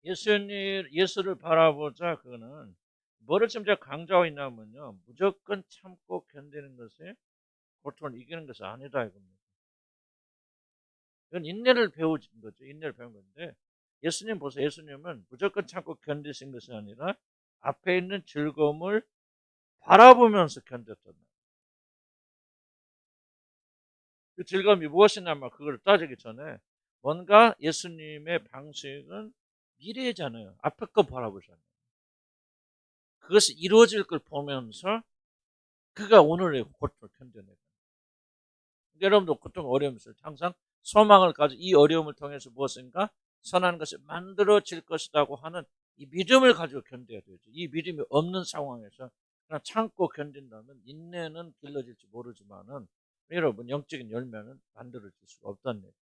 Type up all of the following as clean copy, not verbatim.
예수를 바라보자. 그거는 뭐를 지금 제가 강조하고 있냐면요, 무조건 참고 견디는 것이 고통을 이기는 것이 아니다 이겁니다. 이건 인내를 배우는 거죠. 인내를 배운 건데, 예수님 보세요. 예수님은 무조건 참고 견디신 것이 아니라 앞에 있는 즐거움을 바라보면서 견뎠단 말이에요. 그 즐거움이 무엇이냐면 그걸 따지기 전에 뭔가 예수님의 방식은 미래잖아요. 앞에 거 바라보잖아요. 그것이 이루어질 걸 보면서 그가 오늘의 고통을 견뎌내요. 여러분도 고통, 어려움이 있어요. 항상 소망을 가지고 이 어려움을 통해서 무엇인가 선한 것이 만들어질 것이라고 하는 이 믿음을 가지고 견뎌야 되죠. 이 믿음이 없는 상황에서 그냥 참고 견딘다면 인내는 길러질지 모르지만은 여러분 영적인 열매는 만들어질 수가 없다는 얘기예요.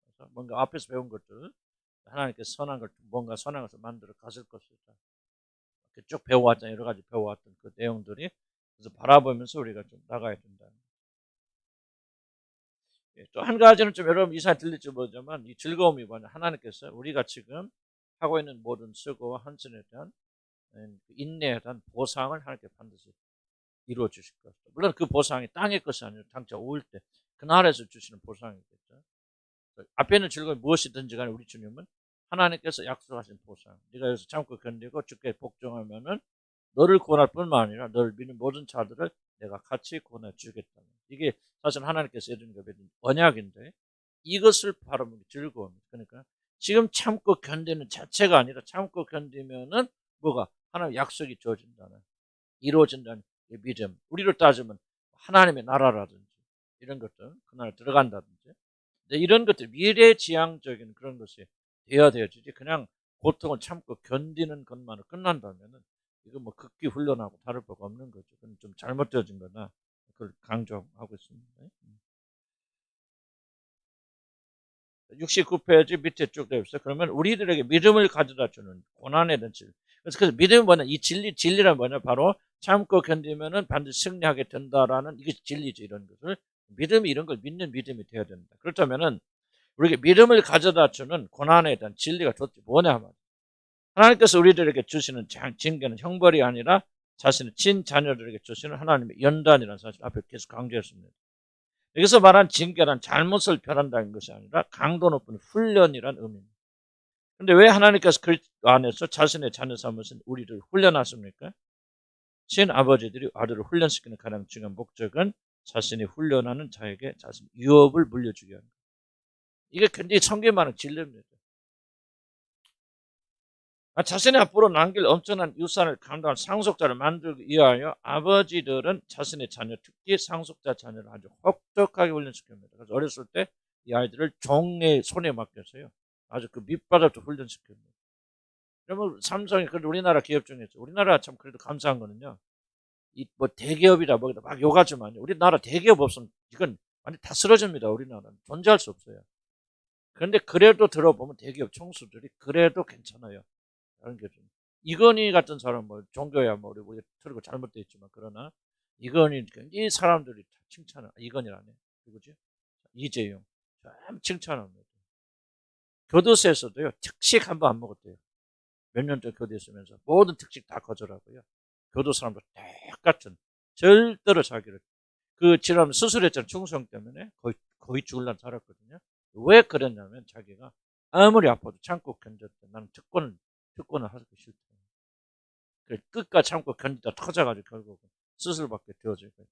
그래서 뭔가 앞에서 배운 것들 하나님께서 선한 걸 뭔가 선한 것을 만들어 가실 것이다. 쭉 배워왔잖아요. 여러 가지 배워왔던 그 내용들이 그래서 바라보면서 우리가 좀 나가야 된다. 또 한 가지는 좀 여러분 이사 들릴지 모르지만 이 즐거움이 뭐냐 하나님께서 우리가 지금 하고 있는 모든 수고와 헌신에 대한 인내에 대한 보상을 하나님께 반드시 이루어 주실 것이다. 물론 그 보상이 땅의 것이 아니라 당장 올 때 그날에서 주시는 보상이겠죠. 앞에는 즐거움이 무엇이든지 간에 우리 주님은 하나님께서 약속하신 보상. 네가 여기서 참고 견디고 주께 복종하면은 너를 구원할 뿐만 아니라 너를 믿는 모든 자들을 내가 같이 구원해 주겠다. 이게 사실 하나님께서 해준 게 언약인데 이것을 바라보는 게 즐거움입니다. 그러니까 지금 참고 견디는 자체가 아니라 참고 견디면은 뭐가 하나님의 약속이 주어진다는 이루어진다는 믿음. 우리로 따지면 하나님의 나라라든지 이런 것들 그날 들어간다든지 이런 것들 미래지향적인 그런 것이 되어야 되지. 그냥 고통을 참고 견디는 것만으로 끝난다면은 이거 뭐 극기 훈련하고 다를 바가 없는 거죠. 그건 좀 잘못되어진 거나 그걸 강조하고 있습니다. 69페이지 밑에 쭉 되어 있어요. 그러면 우리들에게 믿음을 가져다 주는 고난에 대한 진리. 그래서 믿음은 뭐냐? 이 진리란 뭐냐? 바로 참고 견디면은 반드시 승리하게 된다라는 이게 진리죠. 이런 것을 믿음이 이런 걸 믿는 믿음이 되어야 된다. 그렇다면은 우리에게 믿음을 가져다 주는 고난에 대한 진리가 도대체 뭐냐 말이에요. 하나님께서 우리들에게 주시는 징계는 형벌이 아니라 자신의 친자녀들에게 주시는 하나님의 연단이라는 사실 앞에 계속 강조했습니다. 여기서 말한 징계란 잘못을 멸한다는 것이 아니라 강도 높은 훈련이란 의미입니다. 그런데 왜 하나님께서 그 안에서 자신의 자녀 삼으신 우리를 훈련하십니까? 신 아버지들이 아들을 훈련시키는 가장 중요한 목적은 자신이 훈련하는 자에게 자신 유업을 물려주기 위한 거예요. 이게 굉장히 성경에 말하는 진리입니다. 자신의 앞으로 남길 엄청난 유산을 감당할 상속자를 만들기 위하여 아버지들은 자신의 자녀, 특히 상속자 자녀를 아주 혹독하게 훈련시킵니다. 그래서 어렸을 때 이 아이들을 종의 손에 맡겼어요. 아주 그 밑바닥부터 훈련시킵니다. 그러면 삼성이 그래도 우리나라 기업 중에서 우리나라 참 그래도 감사한 거는요. 이 뭐 대기업이다 뭐다 막 욕하지만요. 우리나라 대기업 없으면 이건 완전 다 쓰러집니다. 우리나라는 존재할 수 없어요. 그런데 그래도 들어보면 대기업 총수들이 그래도 괜찮아요. 다른 게 좀. 이건희 같은 사람 뭐 종교야 뭐 우리 틀고 잘못돼 있지만 그러나 이건희 굉장히 사람들이 칭찬을 이건희라네 누구지 이재용 참 칭찬합니다. 교도소에서도요 특식 한 번 안 먹었대요. 몇 년 동안 교도했으면서 모든 특식 다 거절하고요. 교도 사람들 똑같은 절대로 자기를 그 지금 수술했잖아요. 충성 때문에 거의 죽을란 살았거든요. 왜 그랬냐면 자기가 아무리 아파도 참고 견뎠대. 나는 특권을 하기 싫다. 끝까지 참고 견디다 터져가지고 결국 수술받게 되어질 거예요.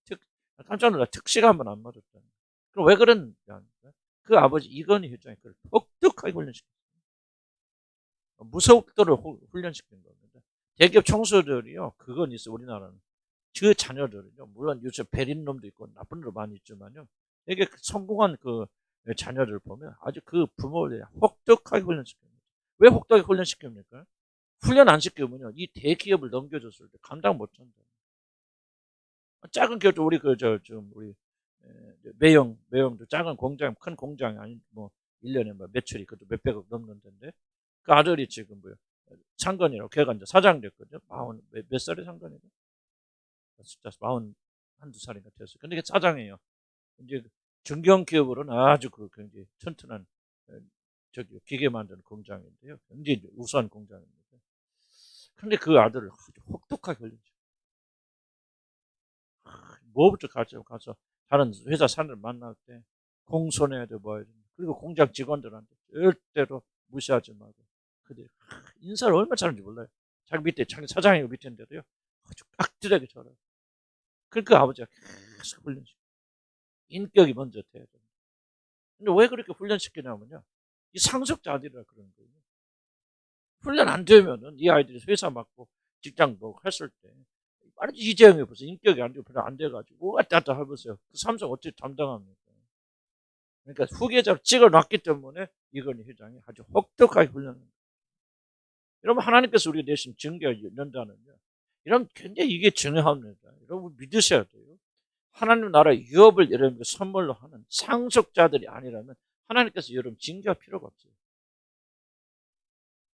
깜짝 놀라 특식 한 번 안 맞았다는. 그럼 왜 그랬냐? 그 아버지 이건희 회장이 그걸 똑똑하게 훈련시켰어요. 무속도를 훈련시킨 겁니다. 대기업 총수들이요, 그건 있어 우리나라는. 그 자녀들은요, 물론 요새 베린 놈도 있고 나쁜 놈도 많이 있지만요, 되게 성공한 그 자녀들 보면 아주 그 부모를 혹독하게 훈련시킵니다. 왜 혹독하게 훈련시킵니까? 훈련 안 시키면요, 이 대기업을 넘겨줬을 때 감당 못 한다. 작은 기업도 우리 지금 우리 매형도 작은 공장, 큰 공장이 아닌 뭐 1년에 뭐 매출이 그것도 몇백억 넘는 데인데 그 아들이 지금 뭐야 상건이라고 걔가 이제 사장 됐거든요. 몇 살에 상건이가? 숫자 41~2살인가 됐어요. 근데 그게 사장이에요. 이제 중견 기업으로는 아주 그 굉장히 튼튼한 저기 기계 만드는 공장인데요. 굉장히 우수한 공장입니다. 그런데 그 아들을 아주 혹독하게 걸렸죠. 뭐부터 가서 다른 회사 사람들 만날 때 공손해야 돼, 뭐 해야 돼. 그리고 공장 직원들한테 절대로 무시하지 말고 그들 인사를 얼마나 잘하는지 몰라요. 자기 밑에 자기 사장이 밑인데도요 아주 깍들하게 잘해요. 그러니까 아버지가 계속 훈련시켜. 인격이 먼저 돼야 돼요. 근데 왜 그렇게 훈련시키냐면요, 이 상속자들이라 그런 거예요. 훈련 안 되면은 이 아이들이 회사 맡고 직장 뭐 했을 때 말이지 이재영이 벌써 인격이 안 되고 별로 안 돼가지고 왔다 갔다 해보세요. 그 삼성 어떻게 담당합니까? 그러니까 후계자로 찍어놨기 때문에 이건희 회장이 아주 혹독하게 훈련합니다. 여러분, 하나님께서 우리 내신 증거연단은요, 이런 굉장히 이게 중요합니다. 여러분 믿으셔야 돼요. 하나님 나라의 유업을 여러분께 선물로 하는 상속자들이 아니라면 하나님께서 여러분 징계할 필요가 없어요.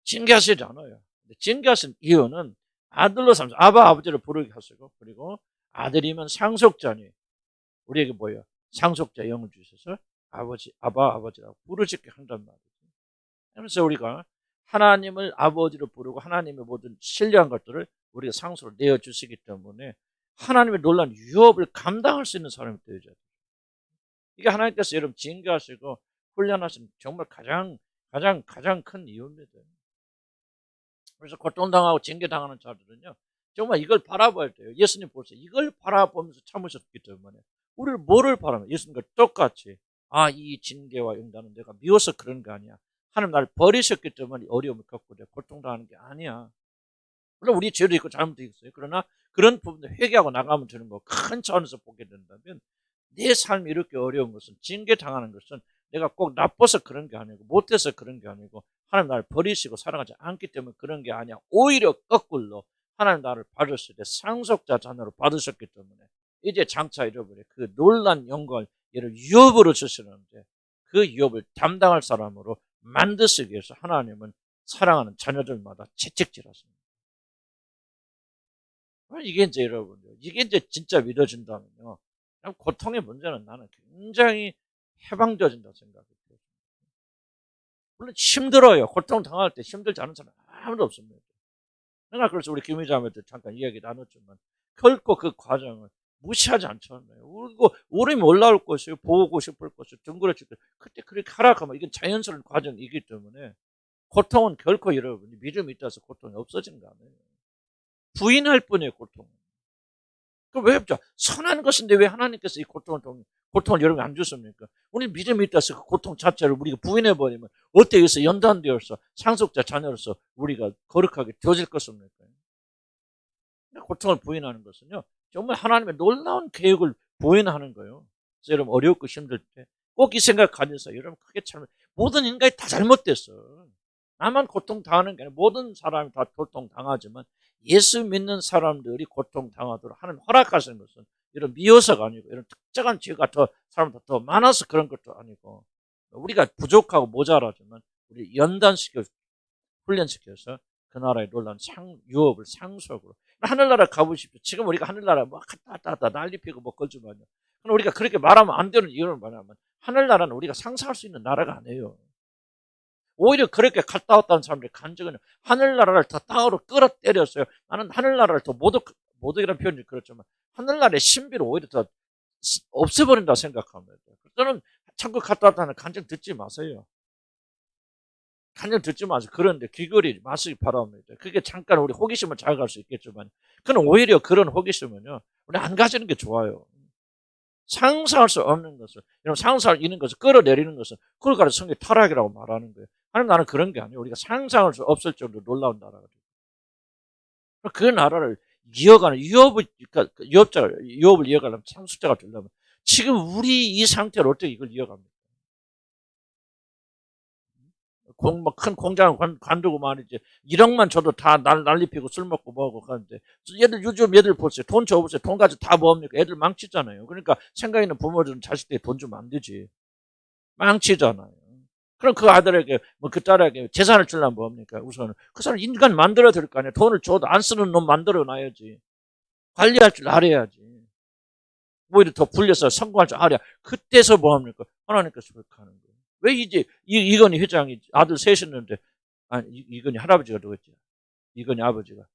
징계하시지 않아요. 징계하신 이유는 아들로 삼으셔. 아버지를 부르게 하시고, 그리고 아들이면 상속자니 우리에게 뭐예요? 상속자 영을 주셔서 아버지라고 부르짖게 한단 말이죠. 그래서 우리가 하나님을 아버지로 부르고 하나님의 모든 신뢰한 것들을 우리가 상속으로 내어주시기 때문에 하나님의 놀라운 유업을 감당할 수 있는 사람이 되어야 돼요. 이게 하나님께서 여러분 징계하시고 훈련하신 정말 가장 큰 이유입니다. 그래서 고통당하고 징계당하는 자들은요, 정말 이걸 바라봐야 돼요. 예수님 보세요. 이걸 바라보면서 참으셨기 때문에 우리를 뭐를 바라면 예수님과 똑같이 이 징계와 응단은 내가 미워서 그런 게 아니야. 하나님 나를 버리셨기 때문에 어려움을 겪고 내가 고통당하는 게 아니야. 물론 우리 죄도 있고 잘못도 있어요. 그러나 그런 부분들 회개하고 나가면 되는 거 큰 차원에서 보게 된다면 내 삶이 이렇게 어려운 것은 징계당하는 것은 내가 꼭 나빠서 그런 게 아니고 못해서 그런 게 아니고 하나님 나를 버리시고 사랑하지 않기 때문에 그런 게 아니야. 오히려 거꾸로 하나님 나를 받으실 때 상속자 자녀로 받으셨기 때문에 이제 장차 잃어버린 그 놀란 영광을 얘를 유업으로 주시는데 그 유업을 담당할 사람으로 만드시기 위해서 하나님은 사랑하는 자녀들마다 채찍질하십니다. 이게 이제 여러분들, 이게 이제 진짜 믿어진다면요, 고통의 문제는 나는 굉장히 해방되어진다고 생각해요. 물론 힘들어요. 고통 당할 때 힘들지 않은 사람 아무도 없습니다. 그러나 그래서 우리 김의자매도 잠깐 이야기 나눴지만 결코 그 과정을 무시하지 않잖아요. 우리 올라올 것이요, 보고 싶을 것이요, 둥그러질 것, 그때 그렇게 하락하면 이건 자연스러운 과정이기 때문에 고통은 결코 여러분이 믿음이 있다서 고통이 없어지는 거 아니에요. 부인할 뿐이에요, 고통은. 그럼 왜 없죠? 선한 것인데 왜 하나님께서 이 고통을 여러분 안 주십니까? 우리 믿음이 있다서 그 고통 자체를 우리가 부인해버리면 어때 여기서 연단되어서 상속자 자녀로서 우리가 거룩하게 되어질 것입니까? 고통을 부인하는 것은요, 정말 하나님의 놀라운 계획을 부인하는 거예요. 그래서 여러분 어렵고 힘들 때 꼭 이 생각 가져서 여러분 크게 모든 인간이 다 잘못됐어. 나만 고통당하는 게 아니라 모든 사람이 다 고통당하지만 예수 믿는 사람들이 고통당하도록 하나님 허락하시는 것은 이런 미워서가 아니고 이런 특정한 죄가 사람보다 더 많아서 그런 것도 아니고 우리가 부족하고 모자라지만 우리 연단시켜 훈련시켜서 그 나라의 놀라운 유업을 상속으로 하늘나라 가보십시오. 지금 우리가 하늘나라 뭐 갔다 왔다 난리 피고 뭐 걸지만요. 그럼 우리가 그렇게 말하면 안 되는 이유는 뭐냐면 하늘나라는 우리가 상상할 수 있는 나라가 아니에요. 오히려 그렇게 갔다 왔다는 사람들이 간증은 하늘나라를 더 땅으로 끌어때렸어요. 나는 하늘나라를 더 모독이라는 표현이 그렇지만 하늘나라의 신비를 오히려 더 없애버린다 생각합니다. 저는 천국 갔다 왔다는 간증 듣지 마세요. 간증 듣지 마세요. 그런데 귀걸이 마시기 바랍니다. 그게 잠깐 우리 호기심을 자극할 수 있겠지만 그는 오히려 그런 호기심은요, 우리 안 가지는 게 좋아요. 상상할 수 없는 것을, 여러분 상상할 있는 것을 끌어내리는 것은 그걸 가지고 성경 타락이라고 말하는 거예요. 하나님 나라는 그런 게 아니에요. 우리가 상상할 수 없을 정도로 놀라운 나라가 돼요. 그 나라를 이어가는 유업을 이어가려면 상속자가 되려면 지금 우리 이 상태로 어떻게 이걸 이어갑니까? 큰 공장을 관두고 말이지 1억만 줘도 다 난리 피고 술 먹고 뭐하고 하는데 요즘 애들 보세요. 돈 줘보세요. 돈 가지고 다 뭡니까? 애들 망치잖아요. 그러니까 생각 있는 부모들은 자식들이 돈 주면 안 되지. 망치잖아요. 그럼 그 아들에게 그 딸에게 재산을 주려면 뭡니까? 우선은 그 사람 인간 만들어야 될 거 아니야. 돈을 줘도 안 쓰는 놈 만들어 놔야지. 관리할 줄 알아야지. 오히려 더 불려서 성공할 줄 알아야 그때서 뭐합니까? 하나님께서 그렇게 하는 거예요. 왜 이제 이건희 회장이 아들 셋이었는데, 아니 이건희 할아버지가 누구였지? 이건희 아버지가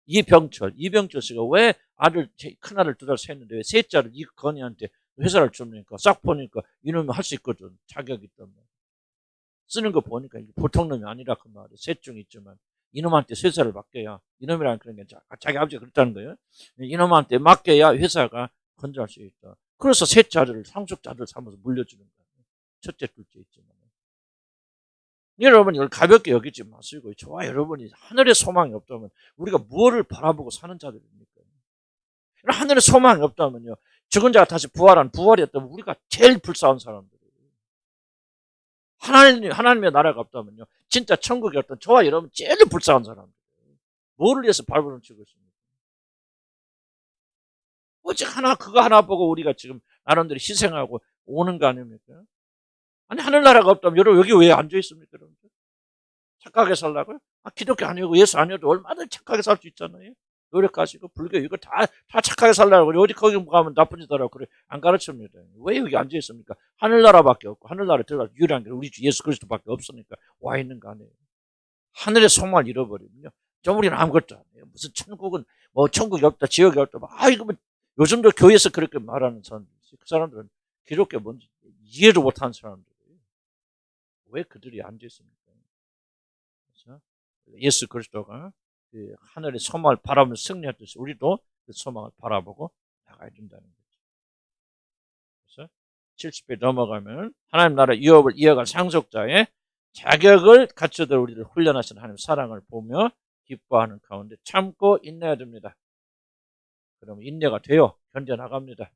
이병철 씨가 왜 아들 큰아들 두 달 샜는데 왜 셋째를 이건희한테 회사를 줍니까? 싹 보니까 이놈이 할 수 있거든. 자격이 때문에. 쓰는 거 보니까 보통 놈이 아니라 그 말이야. 셋 중 있지만 이놈한테 회사를 맡겨야, 이놈이라는 그런 게 자기 아버지가 그랬다는 거예요. 이놈한테 맡겨야 회사가 건조할 수 있다. 그래서 셋째 아들을 상속자들 삼아서 물려주는 거예요. 첫째 둘째 있지만. 여러분 이걸 가볍게 여기지 마시고, 저와 여러분이 하늘의 소망이 없다면 우리가 무엇을 바라보고 사는 자들입니까? 하늘의 소망이 없다면요, 죽은 자가 다시 부활이었다면 우리가 제일 불쌍한 사람들이에요. 하나님의 나라가 없다면요, 진짜 천국이 없던 저와 여러분 제일 불쌍한 사람들이에요. 뭐를 위해서 발버둥 치고 있습니까? 오직 그거 하나 보고 우리가 지금 나름대로 희생하고 오는 거 아닙니까? 아니, 하늘나라가 없다면 여러분 여기 왜 앉아 있습니까? 여러분들? 착하게 살라고요? 기독교 아니고 예수 아니어도 얼마든지 착하게 살 수 있잖아요. 노력하시고 불교 이거 다 착하게 살라고 그래. 어디 거기 가면 나쁜 짓 하라고 그래. 안 가르칩니다. 왜 여기 앉아 있습니까? 하늘나라밖에 없고 하늘나라 들어갈 유일한 게 우리 주 예수 그리스도밖에 없으니까 와 있는 거 아니에요. 하늘의 소망을 잃어버리면요, 좀 우리는 아무것도 아니에요. 무슨 천국은 뭐 천국이 없다, 지옥이 없다. 이거 뭐 요즘도 교회에서 그렇게 말하는 사람들 있어요. 그 사람들은 기독교 뭔지 이해도 못하는 사람들이에요. 왜 그들이 앉아 있습니까? 그래서 예수 그리스도가 그 하늘의 소망을 바라보며 승리했듯이 우리도 그 소망을 바라보고 나가야 된다는 거죠. 그래서 70회 넘어가면 하나님 나라 유업을 이어갈 상속자의 자격을 갖춰들 우리를 훈련하신 하나님 사랑을 보며 기뻐하는 가운데 참고 인내해야 됩니다. 그러면 인내가 되어 견뎌나갑니다.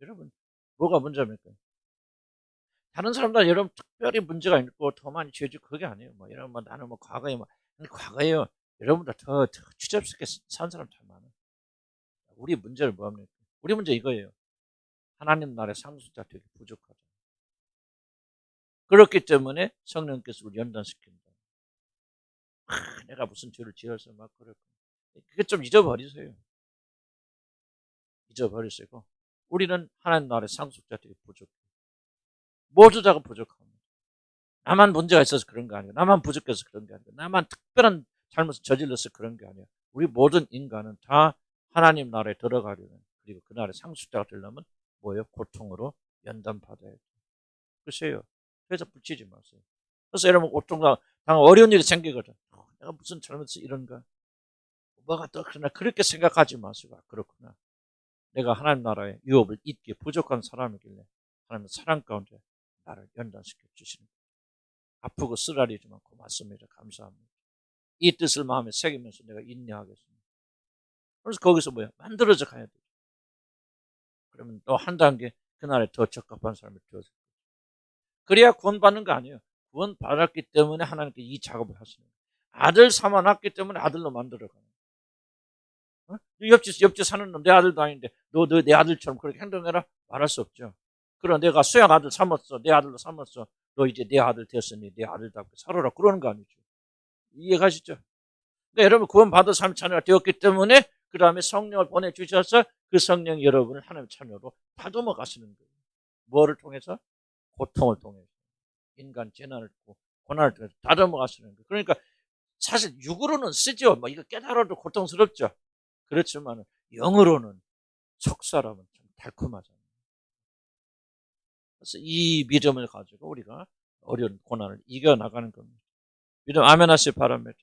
여러분, 뭐가 문제입니까? 다른 사람들 여러분 특별히 문제가 있고 더 많이 죄지고 그게 아니에요. 뭐 여러분 나는 뭐 과거에 여러분보다 더 추잡스럽게 산 사람 참 많아요. 우리 문제는 뭐합니까? 우리 문제 이거예요. 하나님 나라의 상속자 되게 부족하다. 그렇기 때문에 성령께서 우리 연단시킨다. 내가 무슨 죄를 지어서 막 그랬고. 그게 좀 잊어버리세요. 잊어버리시고 우리는 하나님 나라의 상속자 되게 부족해. 모두 다가 부족합니다. 나만 문제가 있어서 그런 거 아니고, 나만 부족해서 그런 게 아니고, 나만 특별한 잘못을 저질러서 그런 게 아니야. 우리 모든 인간은 다 하나님 나라에 들어가려면, 그리고 그 나라의 상속자가 되려면 뭐예요? 고통으로 연단받아야 돼. 글쎄요. 그래서 붙이지 마세요. 그래서 여러분 고통당 어려운 일이 생기거든. 내가 무슨 잘못해서 이런가? 뭐가 또 그렇게 생각하지 마시고, 그렇구나. 내가 하나님 나라의 유업을 잊기에 부족한 사람이길래 하나님의 사랑 가운데 나를 연단시켜 주시는 거예요. 아프고 쓰라리지만 고맙습니다. 감사합니다. 이 뜻을 마음에 새기면서 내가 인내하겠습니다. 그래서 거기서 뭐야? 만들어져 가야 돼요. 그러면 또 한 단계 그날에 더 적합한 사람이 되어져. 그래야 구원받는 거 아니에요. 구원받았기 때문에 하나님께 이 작업을 하시는 거예요. 아들 삼아놨기 때문에 아들로 만들어가는 거예요. 옆집 사는 놈 내 아들도 아닌데 너 내 아들처럼 그렇게 행동해라? 말할 수 없죠. 그럼 내가 수양 아들 삼았어. 내 아들로 삼았어. 너 이제 내 아들 됐으니 내 아들답게 살아라. 그러는 거 아니죠. 이해가시죠? 그러니까 여러분 구원받은 삶 자녀가 되었기 때문에 그 다음에 성령을 보내주셔서 그 성령이 여러분을 하나님의 자녀로 다듬어 가시는 거예요. 뭐를 통해서? 고통을 통해서. 인간 재난을 고난을 통해서 다듬어 가시는 거예요. 그러니까 사실 육으로는 쓰죠. 뭐 이거 깨달아도 고통스럽죠. 그렇지만 영으로는 속 사람은 좀 달콤하잖아요. 그래서 이 믿음을 가지고 우리가 어려운 고난을 이겨나가는 겁니다. 믿음 아멘 하시기 바랍니다.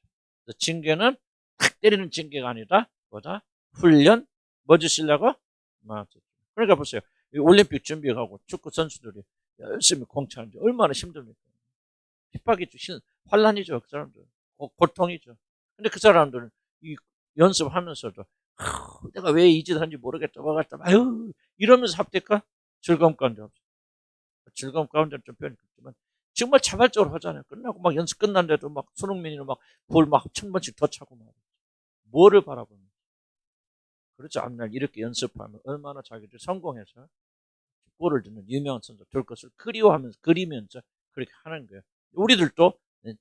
징계는 탁 때리는 징계가 아니라 뭐다? 훈련? 뭐 주시려고? 그러니까 보세요. 올림픽 준비하고 축구 선수들이 열심히 공차하는데 얼마나 힘듭니까? 핍박이죠. 환란이죠. 그 사람들. 고통이죠. 근데 그 사람들은 이 연습하면서도 내가 왜 이 짓을 하는지 모르겠다. 아유 이러면서 합니까? 즐거움 가운데 없어. 즐거움 가운데는 좀 표현이 그렇지만 정말 자발적으로 하잖아요. 끝나고 막 연습 끝난데도 막 손흥민이는 막 볼 막 1000번씩 더 차고 말이죠. 뭐를 바라보는? 그렇지 않나 이렇게 연습하면 얼마나 자기들 성공해서 골을 듣는 유명한 선수 될 것을 그리워하면서 그리면서 그렇게 하는 거예요. 우리들도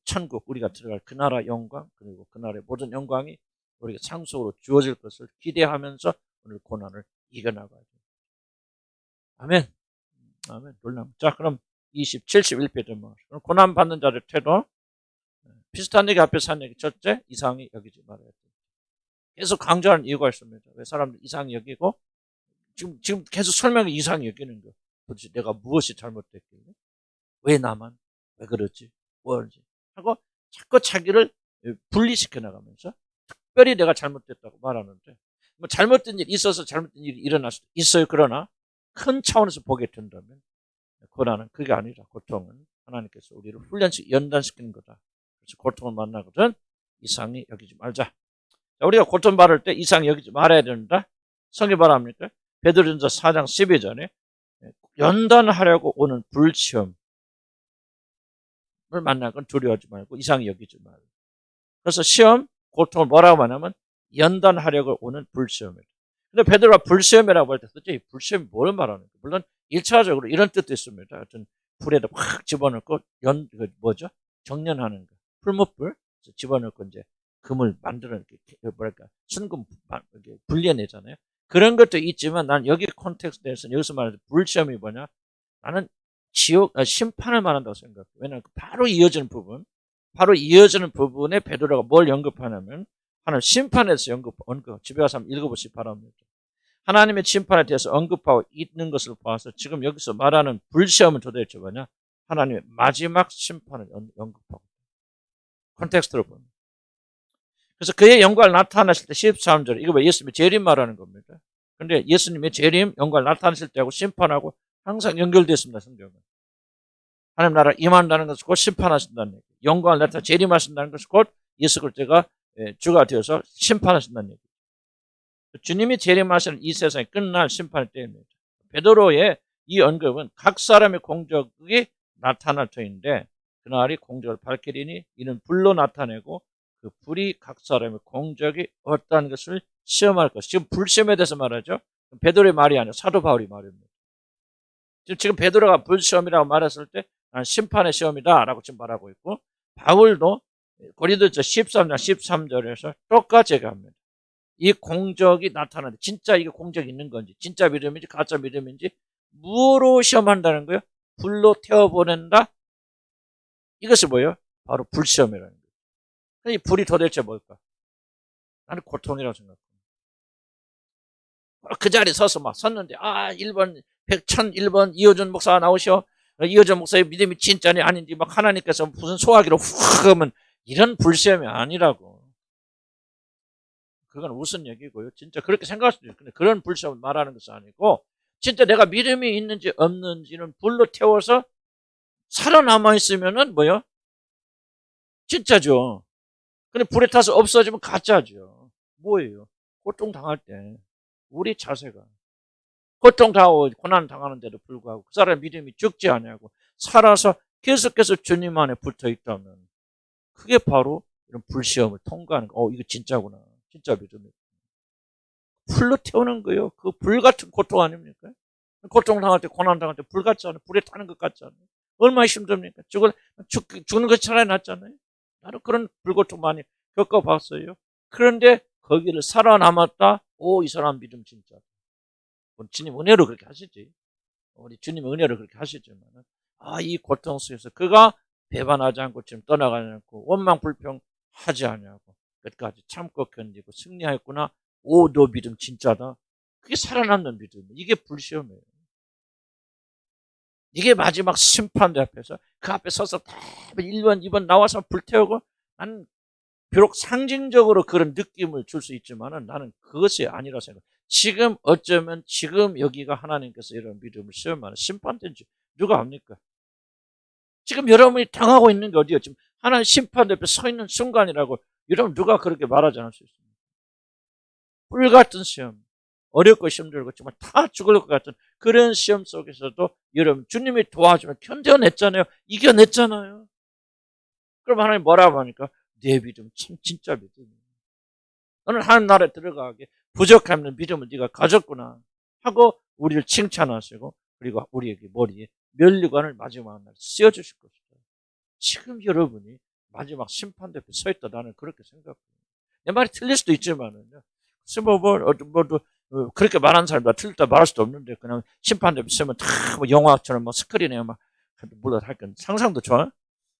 천국 우리가 들어갈 그 나라 영광 그리고 그 나라의 모든 영광이 우리가 상속으로 주어질 것을 기대하면서 오늘 고난을 이겨나가야 돼요. 아멘. 아멘. 놀랍. 자, 그럼 71페이지 뭐. 고난 받는 자의 태도. 비슷한 얘기 앞에서 한 얘기. 첫째, 이상히 여기지 말아야 돼. 계속 강조하는 이유가 있습니다. 왜 사람들 이상히 여기고, 지금 계속 설명이 이상히 여기는 거. 도대체 내가 무엇이 잘못됐길래? 왜 나만? 왜 그러지? 뭐지? 하고 자꾸 자기를 분리시켜 나가면서 특별히 내가 잘못됐다고 말하는데, 뭐 잘못된 일이 있어서 잘못된 일이 일어날 수도 있어요. 그러나 큰 차원에서 보게 된다면 고난은 그게 아니라 고통은 하나님께서 우리를 훈련시 연단시키는 거다. 그래서 고통을 만나거든 이상히 여기지 말자. 자, 우리가 고통 받을 때 이상히 여기지 말아야 된다. 성경 바랍니까? 베드로전서 4장 12절에 연단하려고 오는 불시험을 만나건 두려워하지 말고 이상히 여기지 말고. 그래서 시험, 고통을 뭐라고 하냐면 연단하려고 오는 불시험이다. 근데 베드로가 불시험이라고 할 때 도대체 불시험이 뭘 말하는 거예요? 물론 1차적으로 이런 뜻도 있습니다. 하여튼 불에다 확 집어넣고 뭐죠? 정련하는 거. 풀무불 집어넣고 이제 금을 만들어 이렇게 뭐랄까 순금 이렇게 분리해내잖아요. 그런 것도 있지만 난 여기 콘텍스트에서 여기서 말하는 불시험이 뭐냐? 나는 심판을 말한다고 생각해요. 왜냐하면 바로 이어지는 부분에 베드로가 뭘 언급하냐면 하나님 심판에서 언급 집에 가서 한번 읽어보시기 바랍니다. 하나님의 심판에 대해서 언급하고 있는 것을 봐서 지금 여기서 말하는 불시험은 도대체 뭐냐? 하나님의 마지막 심판을 언급하고 콘텍스트로 보면. 그래서 그의 영광을 나타나실 때 13절 이거 왜 예수님의 재림 말하는 겁니다. 그런데 예수님의 재림 영광을 나타나실 때하고 심판하고 항상 연결되어 있습니다. 성경은. 하나님 나라 임한다는 것은 곧 심판하신다는 얘기. 영광을 나타나 재림하신다는 것은 곧 예수 그리스도가 주가 되어서 심판하신다는 얘기. 주님이 재림하시는 이 세상이 끝날 심판의 때입니다. 베드로의 이 언급은 각 사람의 공적이 나타날 터인데 그날이 공적을 밝히리니 이는 불로 나타내고 그 불이 각 사람의 공적이 어떠한 것을 시험할 것. 지금 불시험에 대해서 말하죠. 베드로의 말이 아니라 사도 바울의 말입니다. 지금 베드로가 불시험이라고 말했을 때 심판의 시험이다 라고 지금 말하고 있고 바울도 고린도서 13장 13절에서 똑같이 얘기합니다. 이 공적이 나타나는데 진짜 이게 공적이 있는 건지 진짜 믿음인지 가짜 믿음인지 무엇으로 시험한다는 거예요? 불로 태워보낸다? 이것이 뭐예요? 바로 불시험이라는 거예요. 이 불이 도대체 뭘까? 나는 고통이라고 생각합니다. 그 자리에 서서 막 섰는데 1번 1001번 이호준 목사가 나오셔. 이호준 목사의 믿음이 진짜니 아닌지 막 하나님께서 무슨 소화기로 훅 하면 이런 불시험이 아니라고. 그건 무슨 얘기고요. 진짜 그렇게 생각할 수도 있어요. 근데 그런 불시험을 말하는 것은 아니고 진짜 내가 믿음이 있는지 없는지는 불로 태워서 살아남아 있으면은 뭐요? 진짜죠. 근데 불에 타서 없어지면 가짜죠. 뭐예요? 고통당할 때 우리 자세가 고통당하고 고난당하는데도 불구하고 그 사람의 믿음이 죽지 않냐고 살아서 계속해서 주님 안에 붙어 있다면 그게 바로 이런 불시험을 통과하는 거. 이거 진짜구나. 진짜 믿음이. 불로 태우는 거예요. 그 불 같은 고통 아닙니까? 고통당할 때 고난당할 때 불 같잖아요. 불에 타는 것 같잖아요. 얼마나 힘듭니까? 죽는 것이 차라리 낫잖아요. 나는 그런 불고통 많이 겪어봤어요. 그런데 거기를 살아남았다. 이 사람 믿음 진짜. 주님 은혜로 그렇게 하시지. 우리 주님 은혜로 그렇게 하시지만 이 고통 속에서 그가 배반하지 않고 지금 떠나가지 않고 원망 불평하지 않냐고 끝까지 참고 견디고 승리하였구나. 너 믿음 진짜다. 그게 살아남는 믿음. 이게 불시험이에요. 이게 마지막 심판대 앞에서 그 앞에 서서 1번, 2번 나와서 불태우고 나는 비록 상징적으로 그런 느낌을 줄 수 있지만 나는 그것이 아니라 생각해요. 지금 어쩌면 지금 여기가 하나님께서 이런 믿음을 시험하는 심판대인지 누가 압니까? 지금 여러분이 당하고 있는 게 어디예요? 지금 하나님 심판대 앞에 서 있는 순간이라고 여러분 누가 그렇게 말하지 않을 수 있습니까? 불 같은 시험, 어렵고 힘들고 정말 다 죽을 것 같은 그런 시험 속에서도 여러분 주님이 도와주면 견뎌냈잖아요. 이겨냈잖아요. 그럼 하나님 뭐라고 하니까 내 믿음 참 진짜 믿음이야. 너는 하나님 나라에 들어가게 부족함는 믿음을 네가 가졌구나 하고 우리를 칭찬하시고 그리고 우리에게 머리에 면류관을 마지막 날 씌워주실 것이다. 지금 여러분이 마지막 심판대 앞에 서 있다 나는 그렇게 생각해요. 내 말이 틀릴 수도 있지만은요. 글쎄 그렇게 말하는 사람도 틀렸다 말할 수도 없는데 그냥 심판대 있으면 다 뭐 영화처럼 뭐 스크린에 막 물론 할건 상상도 좋아.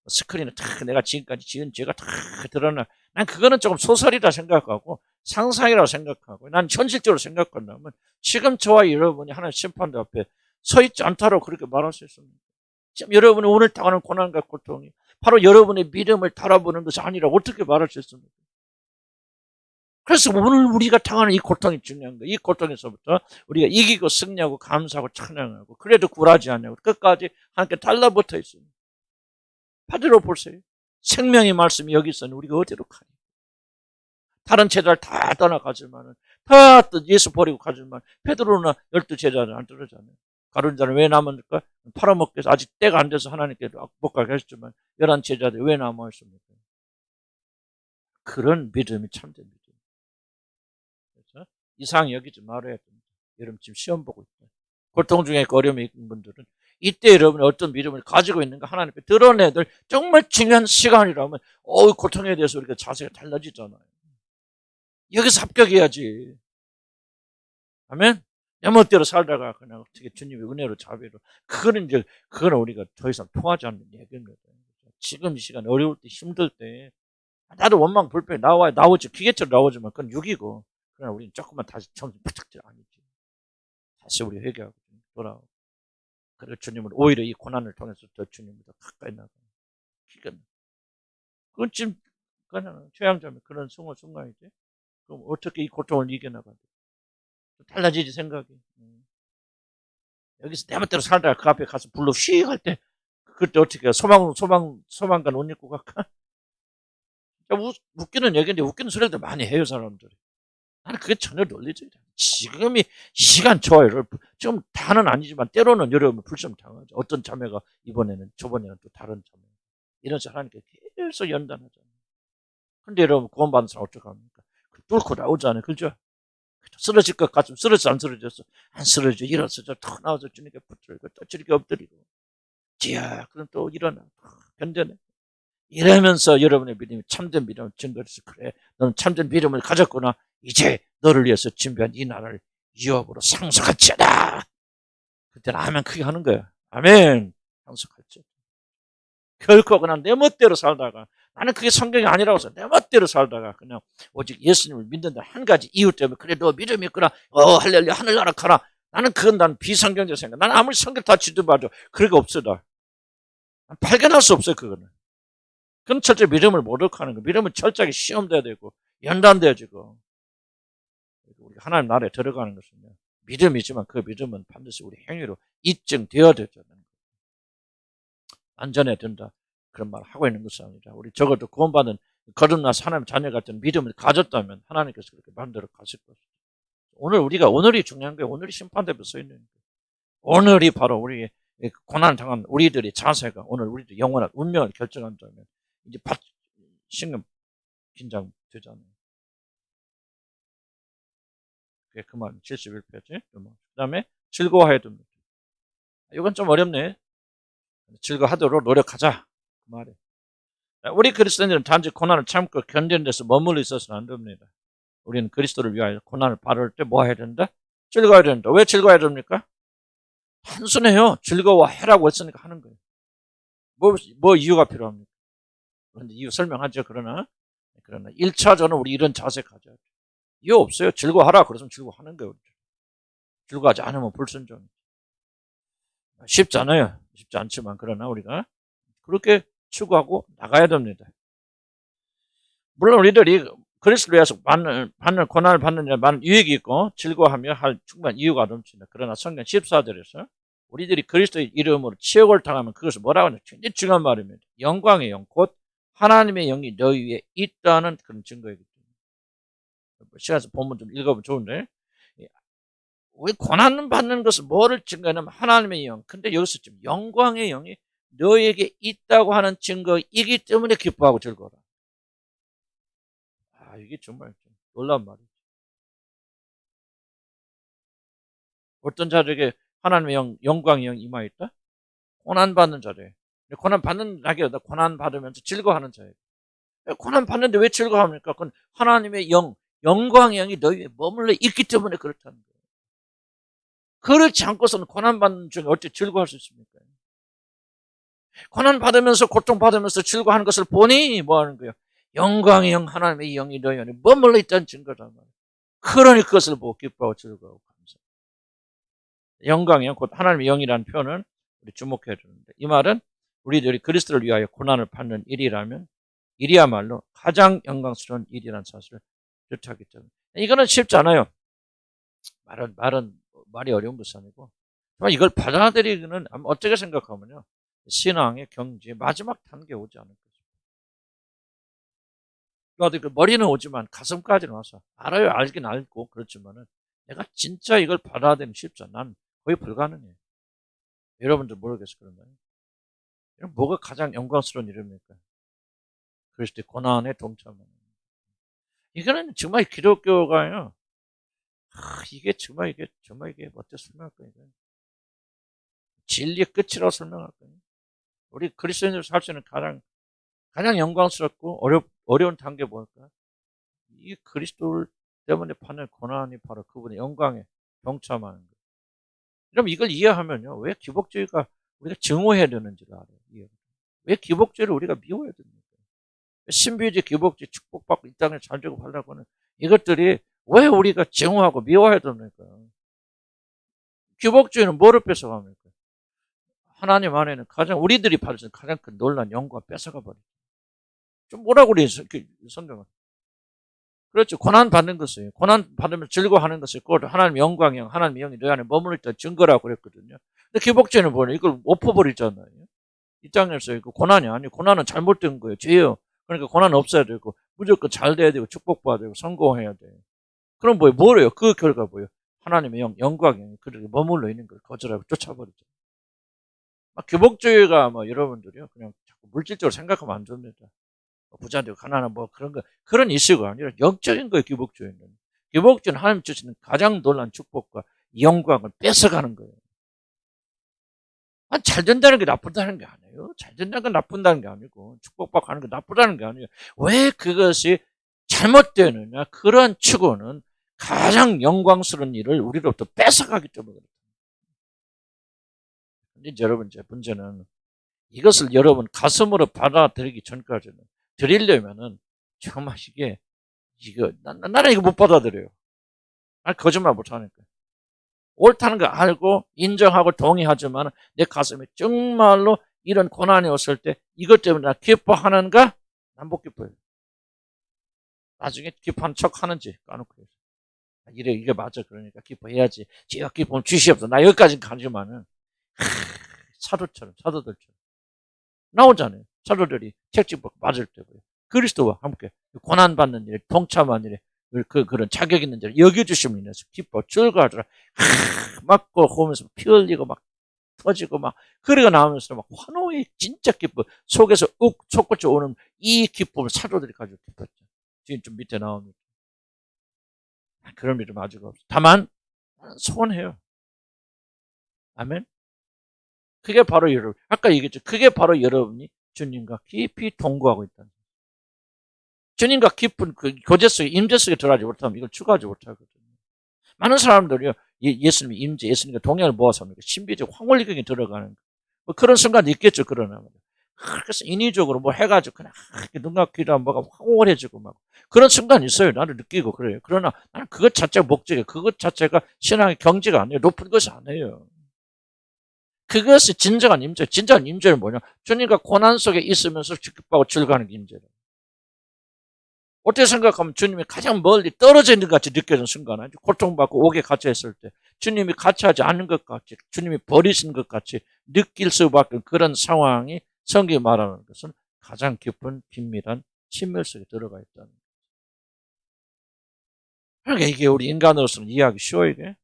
스크린에 다 내가 지금까지 지은 죄가 다 드러나. 난 그거는 조금 소설이라 생각하고 상상이라고 생각하고 난 현실적으로 생각한다면 지금 저와 여러분이 하나님 심판대 앞에 서 있지 않다고 그렇게 말할 수 있습니다. 지금 여러분이 오늘 당하는 고난과 고통이 바로 여러분의 믿음을 달아보는 것이 아니라고 어떻게 말할 수 있습니까? 그래서 오늘 우리가 당하는 이 고통이 중요한 거예요. 이 고통에서부터 우리가 이기고 승리하고 감사하고 찬양하고 그래도 굴하지 않냐고 끝까지 하나님께 달라붙어 있습니다. 바디로 보세요. 생명의 말씀이 여기 있으니 우리가 어디로 가냐. 다른 제자를 다 떠나가지만은 다 예수 버리고 가지만 베드로나 12제자는 안 떨어졌잖아요. 가룟 자는 왜 남았을까? 팔아먹기 위해서 아직 때가 안 돼서 하나님께 못 가게 하셨지만 11제자들이 왜 남아있습니까? 그런 믿음이 참된 믿음. 그래서 이상 여기지 말아야 됩니다. 여러분 지금 시험 보고 있다. 고통 중에 어려움이 있는 분들은 이때 여러분이 어떤 믿음을 가지고 있는가 하나님께 드러내야 될 정말 중요한 시간이라면 고통에 대해서 우리가 자세가 달라지잖아요. 여기서 합격해야지. 아멘? 내 멋대로 살다가 그냥 어떻게 주님의 은혜로 자비로 그거는 우리가 더 이상 통하지 않는 얘기입니다. 지금 이 시간 어려울 때 힘들 때 나도 원망 불평이 나오지 기계처럼 나오지만 그건 육이고 그러나 우리는 조금만 다시 정신 바짝 들어 아니지. 다시 우리 회개하고 돌아오고 그리고 주님을 오히려 이 고난을 통해서 더 주님보다 가까이 나가는 그건 지금 그냥 최양자면 그런 순간이지. 그럼 어떻게 이 고통을 이겨나가지? 달라지지 생각이. 여기서 내 멋대로 살다가 그 앞에 가서 불로 휘익 할 때 그때 어떻게 소망간 옷 입고 갈까? 웃기는 얘기인데 웃기는 소리들 많이 해요 사람들이. 나는 그게 전혀 논리적이다. 지금이 시간 좋아요. 지금 다는 아니지만 때로는 여러분 불좀 당하죠. 어떤 자매가 이번에는 저번에는 또 다른 자매 이런 사람이니까 계속 연단하잖아요. 근데 여러분 구원받은 사람 어떡합니까? 뚫고 나오잖아요. 그죠? 쓰러질 것 같으면 쓰러져 안 쓰러졌어? 안 쓰러져. 일어서서 턱 나와서 주님께 붙들고 또 주님께 엎드리고 지야 그럼 또 일어나 견뎌내. 이러면서 여러분의 믿음이 참된 믿음을 증거해서 그래 너는 참된 믿음을 가졌구나. 이제 너를 위해서 준비한 이 날을 유업으로 상속할지어다. 그때는 아멘 크게 하는 거야. 아멘 상속할지어다. 결코 그냥 내 멋대로 살다가 나는 그게 성경이 아니라고 해서 내 멋대로 살다가 그냥 오직 예수님을 믿는다 한 가지 이유 때문에 그래 너 믿음이 있구나 할렐루야 하늘나라 가라. 나는 그건 난 비성경적 생각. 나는 아무리 성경 다 지도봐도 그런 거 없어. 나 발견할 수 없어요. 그거는. 그건 철저히 믿음을 모독하는 거. 믿음은 철저하게 시험돼야 되고 연단돼야지고. 우리 하나님 나라에 들어가는 것은 믿음이지만 그 믿음은 반드시 우리 행위로 입증되어야 되잖아요. 안전해야 된다. 그런 말을 하고 있는 것이 아니라 우리 적어도 구원받은 거듭나서 하나님 자녀 같은 믿음을 가졌다면 하나님께서 그렇게 만들어 가실 것이죠. 오늘이 중요한 거예요. 오늘이 심판대에 서 있는 거예요. 오늘이 바로 우리의 고난을 당한 우리들의 자세가 오늘 우리들 영원한 운명을 결정한다면 이제 신금 긴장되잖아요. 그 말 71페이지. 그 다음에 즐거워해야 됩니다. 이건 좀 어렵네. 즐거워하도록 노력하자. 그 말이에요. 우리 그리스도인들은 단지 고난을 참고 견디는 데서 머물러 있어서는 안 됩니다. 우리는 그리스도를 위하여 고난을 받을 때 뭐 해야 된다? 즐거워야 된다. 왜 즐거워야 됩니까? 단순해요. 즐거워해라고 했으니까 하는 거예요. 뭐 이유가 필요합니까? 그런데 이유 설명하죠. 그러나 1차적으로 우리 이런 자세 가져야 돼요. 이유 없어요. 즐거워하라. 그래서 즐거워하는 거예요. 즐거워하지 않으면 불순종. 쉽지 않아요. 쉽지 않지만 그러나 우리가 그렇게 추구하고 나가야 됩니다. 물론 우리들이 그리스도를 위해서 받는 고난을 받는 데 많은 유익이 있고 즐거워하며 할 충분한 이유가 넘칩니다. 그러나 성경 14절에서 우리들이 그리스도의 이름으로 치욕을 당하면 그것을 뭐라고 하냐. 굉장히 중요한 말입니다. 영광의 영, 곧 하나님의 영이 너희 위에 있다는 그런 증거이기 때문에. 시간에서 본문 좀 읽어보면 좋은데 우리 고난 받는 것은 뭐를 증거하냐면 하나님의 영. 근데 여기서 지금 영광의 영이 너에게 있다고 하는 증거이기 때문에 기뻐하고 즐거워라. 이게 정말 놀라운 말이죠. 어떤 자들에게 하나님의 영광의 영이 임하였다? 고난 받는 자들. 고난 받는 자기보다 고난 받으면서 즐거워하는 자예요. 고난 받는데 왜 즐거워합니까? 그건 하나님의 영광의 영이 너희 위에 머물러 있기 때문에 그렇다는 거예요. 그렇지 않고서는 고난 받는 중에 어떻게 즐거워할 수 있습니까? 고난 받으면서 고통 받으면서 즐거워하는 것을 보니 뭐 하는 거예요? 영광의 영, 하나님의 영이 너희 안에 머물러 있다는 증거란 말이에요. 그러니 그것을 보고 기뻐하고 즐거워하고 감사해요. 영광의 영, 곧 하나님의 영이라는 표현은 우리 주목해야 되는데, 이 말은 우리들이 그리스도를 위하여 고난을 받는 일이라면 일이야말로 가장 영광스러운 일이라는 사실을 뜻하기 때문에, 이거는 쉽지 않아요. 말이 어려운 것이 아니고, 정말 이걸 받아들이기는 어떻게 생각하면요, 신앙의 경지의 마지막 단계에 오지 않을 것입니다. 머리는 오지만 가슴까지는 와서 알아요. 알긴 알고 그렇지만은 내가 진짜 이걸 받아들이기 쉽지 않아. 난 거의 불가능해. 여러분들 모르겠어요. 그런가요? 뭐가 가장 영광스러운 일입니까? 그리스도의 고난에 동참하는. 이거는 정말 기독교가요. 이게 정말 이게 어떻게 설명할 거예요? 진리의 끝이라고 설명할 거예요. 우리 그리스도인들 살 수 있는 가장 영광스럽고 어려운 단계 뭘까? 이 그리스도 때문에 받는 고난이 바로 그분의 영광에 동참하는 거예요. 그럼 이걸 이해하면요, 왜 기복주의가 우리가 증오해야 되는지를 알아요. 왜 기복주의를 우리가 미워해야 됩니까? 신비주의, 기복주의, 축복받고 이 땅에 잘 되고 하려고 하는 이것들이 왜 우리가 증오하고 미워해야 됩니까? 기복주의는 뭐를 뺏어갑니까? 하나님 안에는 우리들이 받을 수 있는 가장 큰 놀란 영광 뺏어가 버리죠. 좀 뭐라고 그래요, 성경은? 그렇죠. 고난 받는 것이에요. 고난 받으면 즐거워하는 것이 곧 하나님 영광이, 하나님 영이 너희 안에 머무를 때 증거라고 그랬거든요. 근데 기복주의는 뭐냐? 이걸 엎어버리잖아요. 이 땅에서 이거 고난이 아니에요. 고난은 잘못된 거예요. 죄예요. 그러니까 고난은 없어야 되고 무조건 잘 돼야 되고 축복받아야 되고 성공해야 돼요. 그럼 뭐예요? 그 결과 뭐예요? 하나님의 영광이 그들에게 머물러 있는 걸 거절하고 쫓아버리죠. 기복주의가 여러분들이요, 그냥 자꾸 물질적으로 생각하면 안 됩니다. 부자 되고 가난한 그런 이슈가 아니라 영적인 거예요. 기복주의는. 기복주의는 하나님 주시는 가장 놀란 축복과 영광을 뺏어가는 거예요. 잘 된다는 게 나쁘다는 게 아니에요. 잘 된다는 건 나쁜다는 게 아니고, 축복받고 하는 게 나쁘다는 게 아니에요. 왜 그것이 잘못되느냐? 그런 추구는 가장 영광스러운 일을 우리로부터 뺏어가기 때문에 그렇습니다. 근데 여러분, 제 문제는 이것을 여러분 가슴으로 받아들이기 전까지는, 드리려면은 정말 나는 이거 못 받아들여요. 거짓말 못 하니까. 옳다는 거 알고 인정하고 동의하지만 내 가슴에 정말로 이런 고난이 왔을 때 이것 때문에 나 기뻐하는가? 난 못 기뻐요. 나중에 기뻐하는 척 하는지 까놓고 이게 맞아. 그러니까 기뻐해야지. 제가 기쁨을 주시옵소서. 나 여기까지 가지만은 사도들처럼 나오잖아요. 사도들이 책찍 받고 맞을 때 그리스도와 함께 고난받는 일에 동참하는 일에 그런 자격 있는 자를 여겨주심을 인해서 기뻐 즐거워하더라. 맞고 호면서 피 흘리고 막 터지고 막 그래가 나오면서 막 환호의 진짜 기쁨 속에서 솟구쳐 오는 이 기쁨을 사도들이 가지고 기뻤죠. 지금 좀 밑에 나옵니다. 그런 일은 아직 없어. 다만 소원해요. 아멘. 그게 바로 여러분, 아까 얘기했죠. 그게 바로 여러분이 주님과 깊이 동거하고 있다는 거예요. 주님과 깊은 그 교제 속에, 임재 속에 들어가지 못하면 이걸 추구하지 못하거든요. 많은 사람들이요, 예수님이 예수님과 동행을 모아서 합니까? 신비적 황홀리경에 들어가는 그런 순간이 있겠죠. 그러나 그래서 인위적으로 해가지고 그냥 눈 감기도 하면 뭐가 황홀해지고 막 그런 순간이 있어요. 나를 느끼고 그래요. 그러나 나는 그것 자체가 목적이에요. 그것 자체가 신앙의 경지가 아니에요. 높은 것이 아니에요. 그것이 진정한 임재는 뭐냐? 주님과 고난 속에 있으면서 기뻐하고 즐거워하는 임재예요. 어떻게 생각하면 주님이 가장 멀리 떨어져 있는 것 같이 느껴지는 순간, 고통받고 옥에 갇혀있을 때 주님이 같이 하지 않는 것 같이, 주님이 버리신 것 같이 느낄 수밖에 그런 상황이 성경이 말하는 것은 가장 깊은 긴밀한 친밀 속에 들어가 있다는 거예요. 그러니까 이게 우리 인간으로서는 이해하기 쉬워요. 이게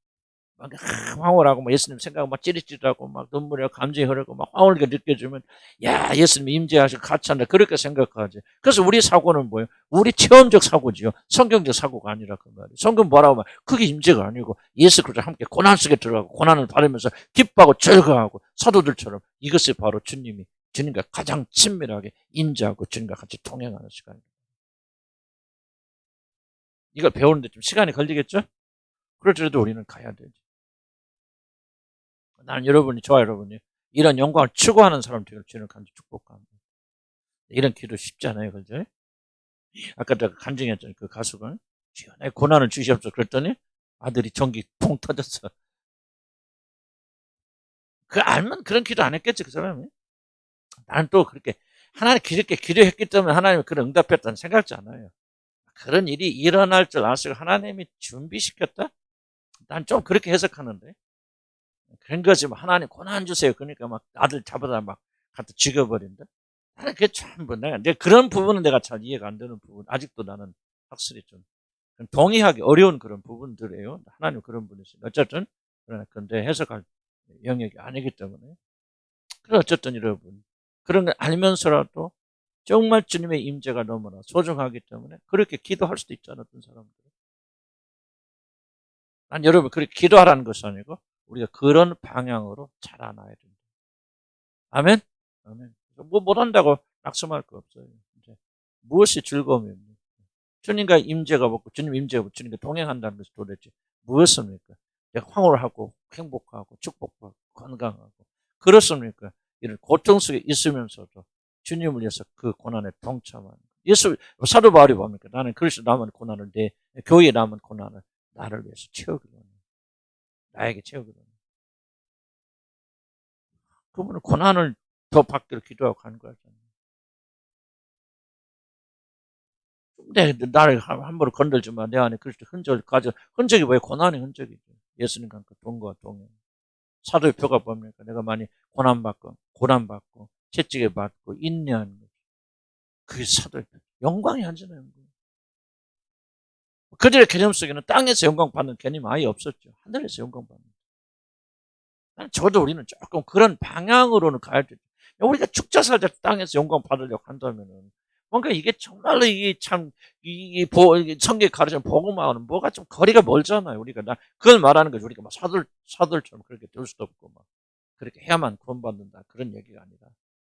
막 황홀하고 예수님 생각하고 막 찌릿찌릿하고 막 눈물이 감정이 흐르고 막 황홀하게 느껴지면 야, 예수님 임재하시고 같이 한다 그렇게 생각하지. 그래서 우리 사고는 뭐예요? 우리 체험적 사고지요. 성경적 사고가 아니라 그 말이에요. 성경 뭐라고 하면 그게 임재가 아니고 예수 그리스도와 함께 고난 속에 들어가고 고난을 받으면서 기뻐하고 즐거워하고 사도들처럼 이것이 바로 주님과 가장 친밀하게 임재하고 주님과 같이 동행하는 시간입니다. 이걸 배우는데 좀 시간이 걸리겠죠? 그렇더라도 우리는 가야 되지. 나는 여러분이, 저와 여러분이 이런 영광을 추구하는 사람 되길 주님을 간절히 축복합니다. 이런 기도 쉽지 않아요, 그죠? 아까 내가 간증했잖아요. 그 가수가 주여 내 고난을 주시옵소서 그랬더니 아들이 전기 통 터졌어. 그 알면 그런 기도 안 했겠지, 그 사람이. 나는 또 그렇게 하나님 그렇게 기도했기 때문에 하나님이 그런 응답했다는 생각지 않아요. 그런 일이 일어날 줄 알았어요. 하나님이 준비시켰다? 난 좀 그렇게 해석하는데. 그런 거지, 하나님 고난 주세요. 그러니까 막 아들 잡아다 막 갖다 죽여버린다? 나는 그게 참, 내가 그런 부분은 내가 잘 이해가 안 되는 부분. 아직도 나는 확실히 좀 동의하기 어려운 그런 부분들이에요. 하나님 그런 분이시죠. 어쨌든, 그런데 해석할 영역이 아니기 때문에. 그래, 어쨌든 여러분. 그런 걸 알면서라도 정말 주님의 임재가 너무나 소중하기 때문에 그렇게 기도할 수도 있잖아요, 어떤 사람들은. 난 여러분, 그렇게 기도하라는 것이 아니고, 우리가 그런 방향으로 자라나야 됩니다. 아멘? 아멘. 못한다고 낙심할 거 없어요. 이제 무엇이 즐거움입니까? 주님과 임재가 없고, 주님 임재가 없고, 주님과 동행한다는 것이 도대체 무엇입니까? 내가 황홀하고, 행복하고, 축복하고, 건강하고. 그렇습니까? 이런 고통 속에 있으면서도 주님을 위해서 그 고난에 동참하는. 예수, 사도 바울이 뭡니까? 나는 그리스도 남은 고난을, 내 교회에 남은 고난을 나를 위해서 채우기로 합니다. 나에게 채우기로 합니다. 그분은 고난을 더 받기를 기도하고 가는 거잖아요. 나를 함부로 건들지 마. 내 안에 그리스도 흔적을 가져. 흔적이 왜 고난의 흔적이죠. 예수님과 그 동거와 동행. 사도의 표가 뭡니까? 내가 많이 고난받고, 채찍에 받고, 인내하는 거죠. 그게 사도의 표. 영광이 아니잖아요. 그들의 개념 속에는 땅에서 영광 받는 개념이 아예 없었죠. 하늘에서 영광 받는. 저도 우리는 조금 그런 방향으로는 가야 되죠. 우리가 죽자 살자 땅에서 영광 받으려고 한다면은, 뭔가 이게 정말로 이게 참, 성경에 가르치는 복음하고는 뭐가 좀 거리가 멀잖아요. 우리가, 그걸 말하는 거죠. 우리가 막 사들처럼 그렇게 될 수도 없고, 막, 그렇게 해야만 구원받는다. 그런 얘기가 아니라,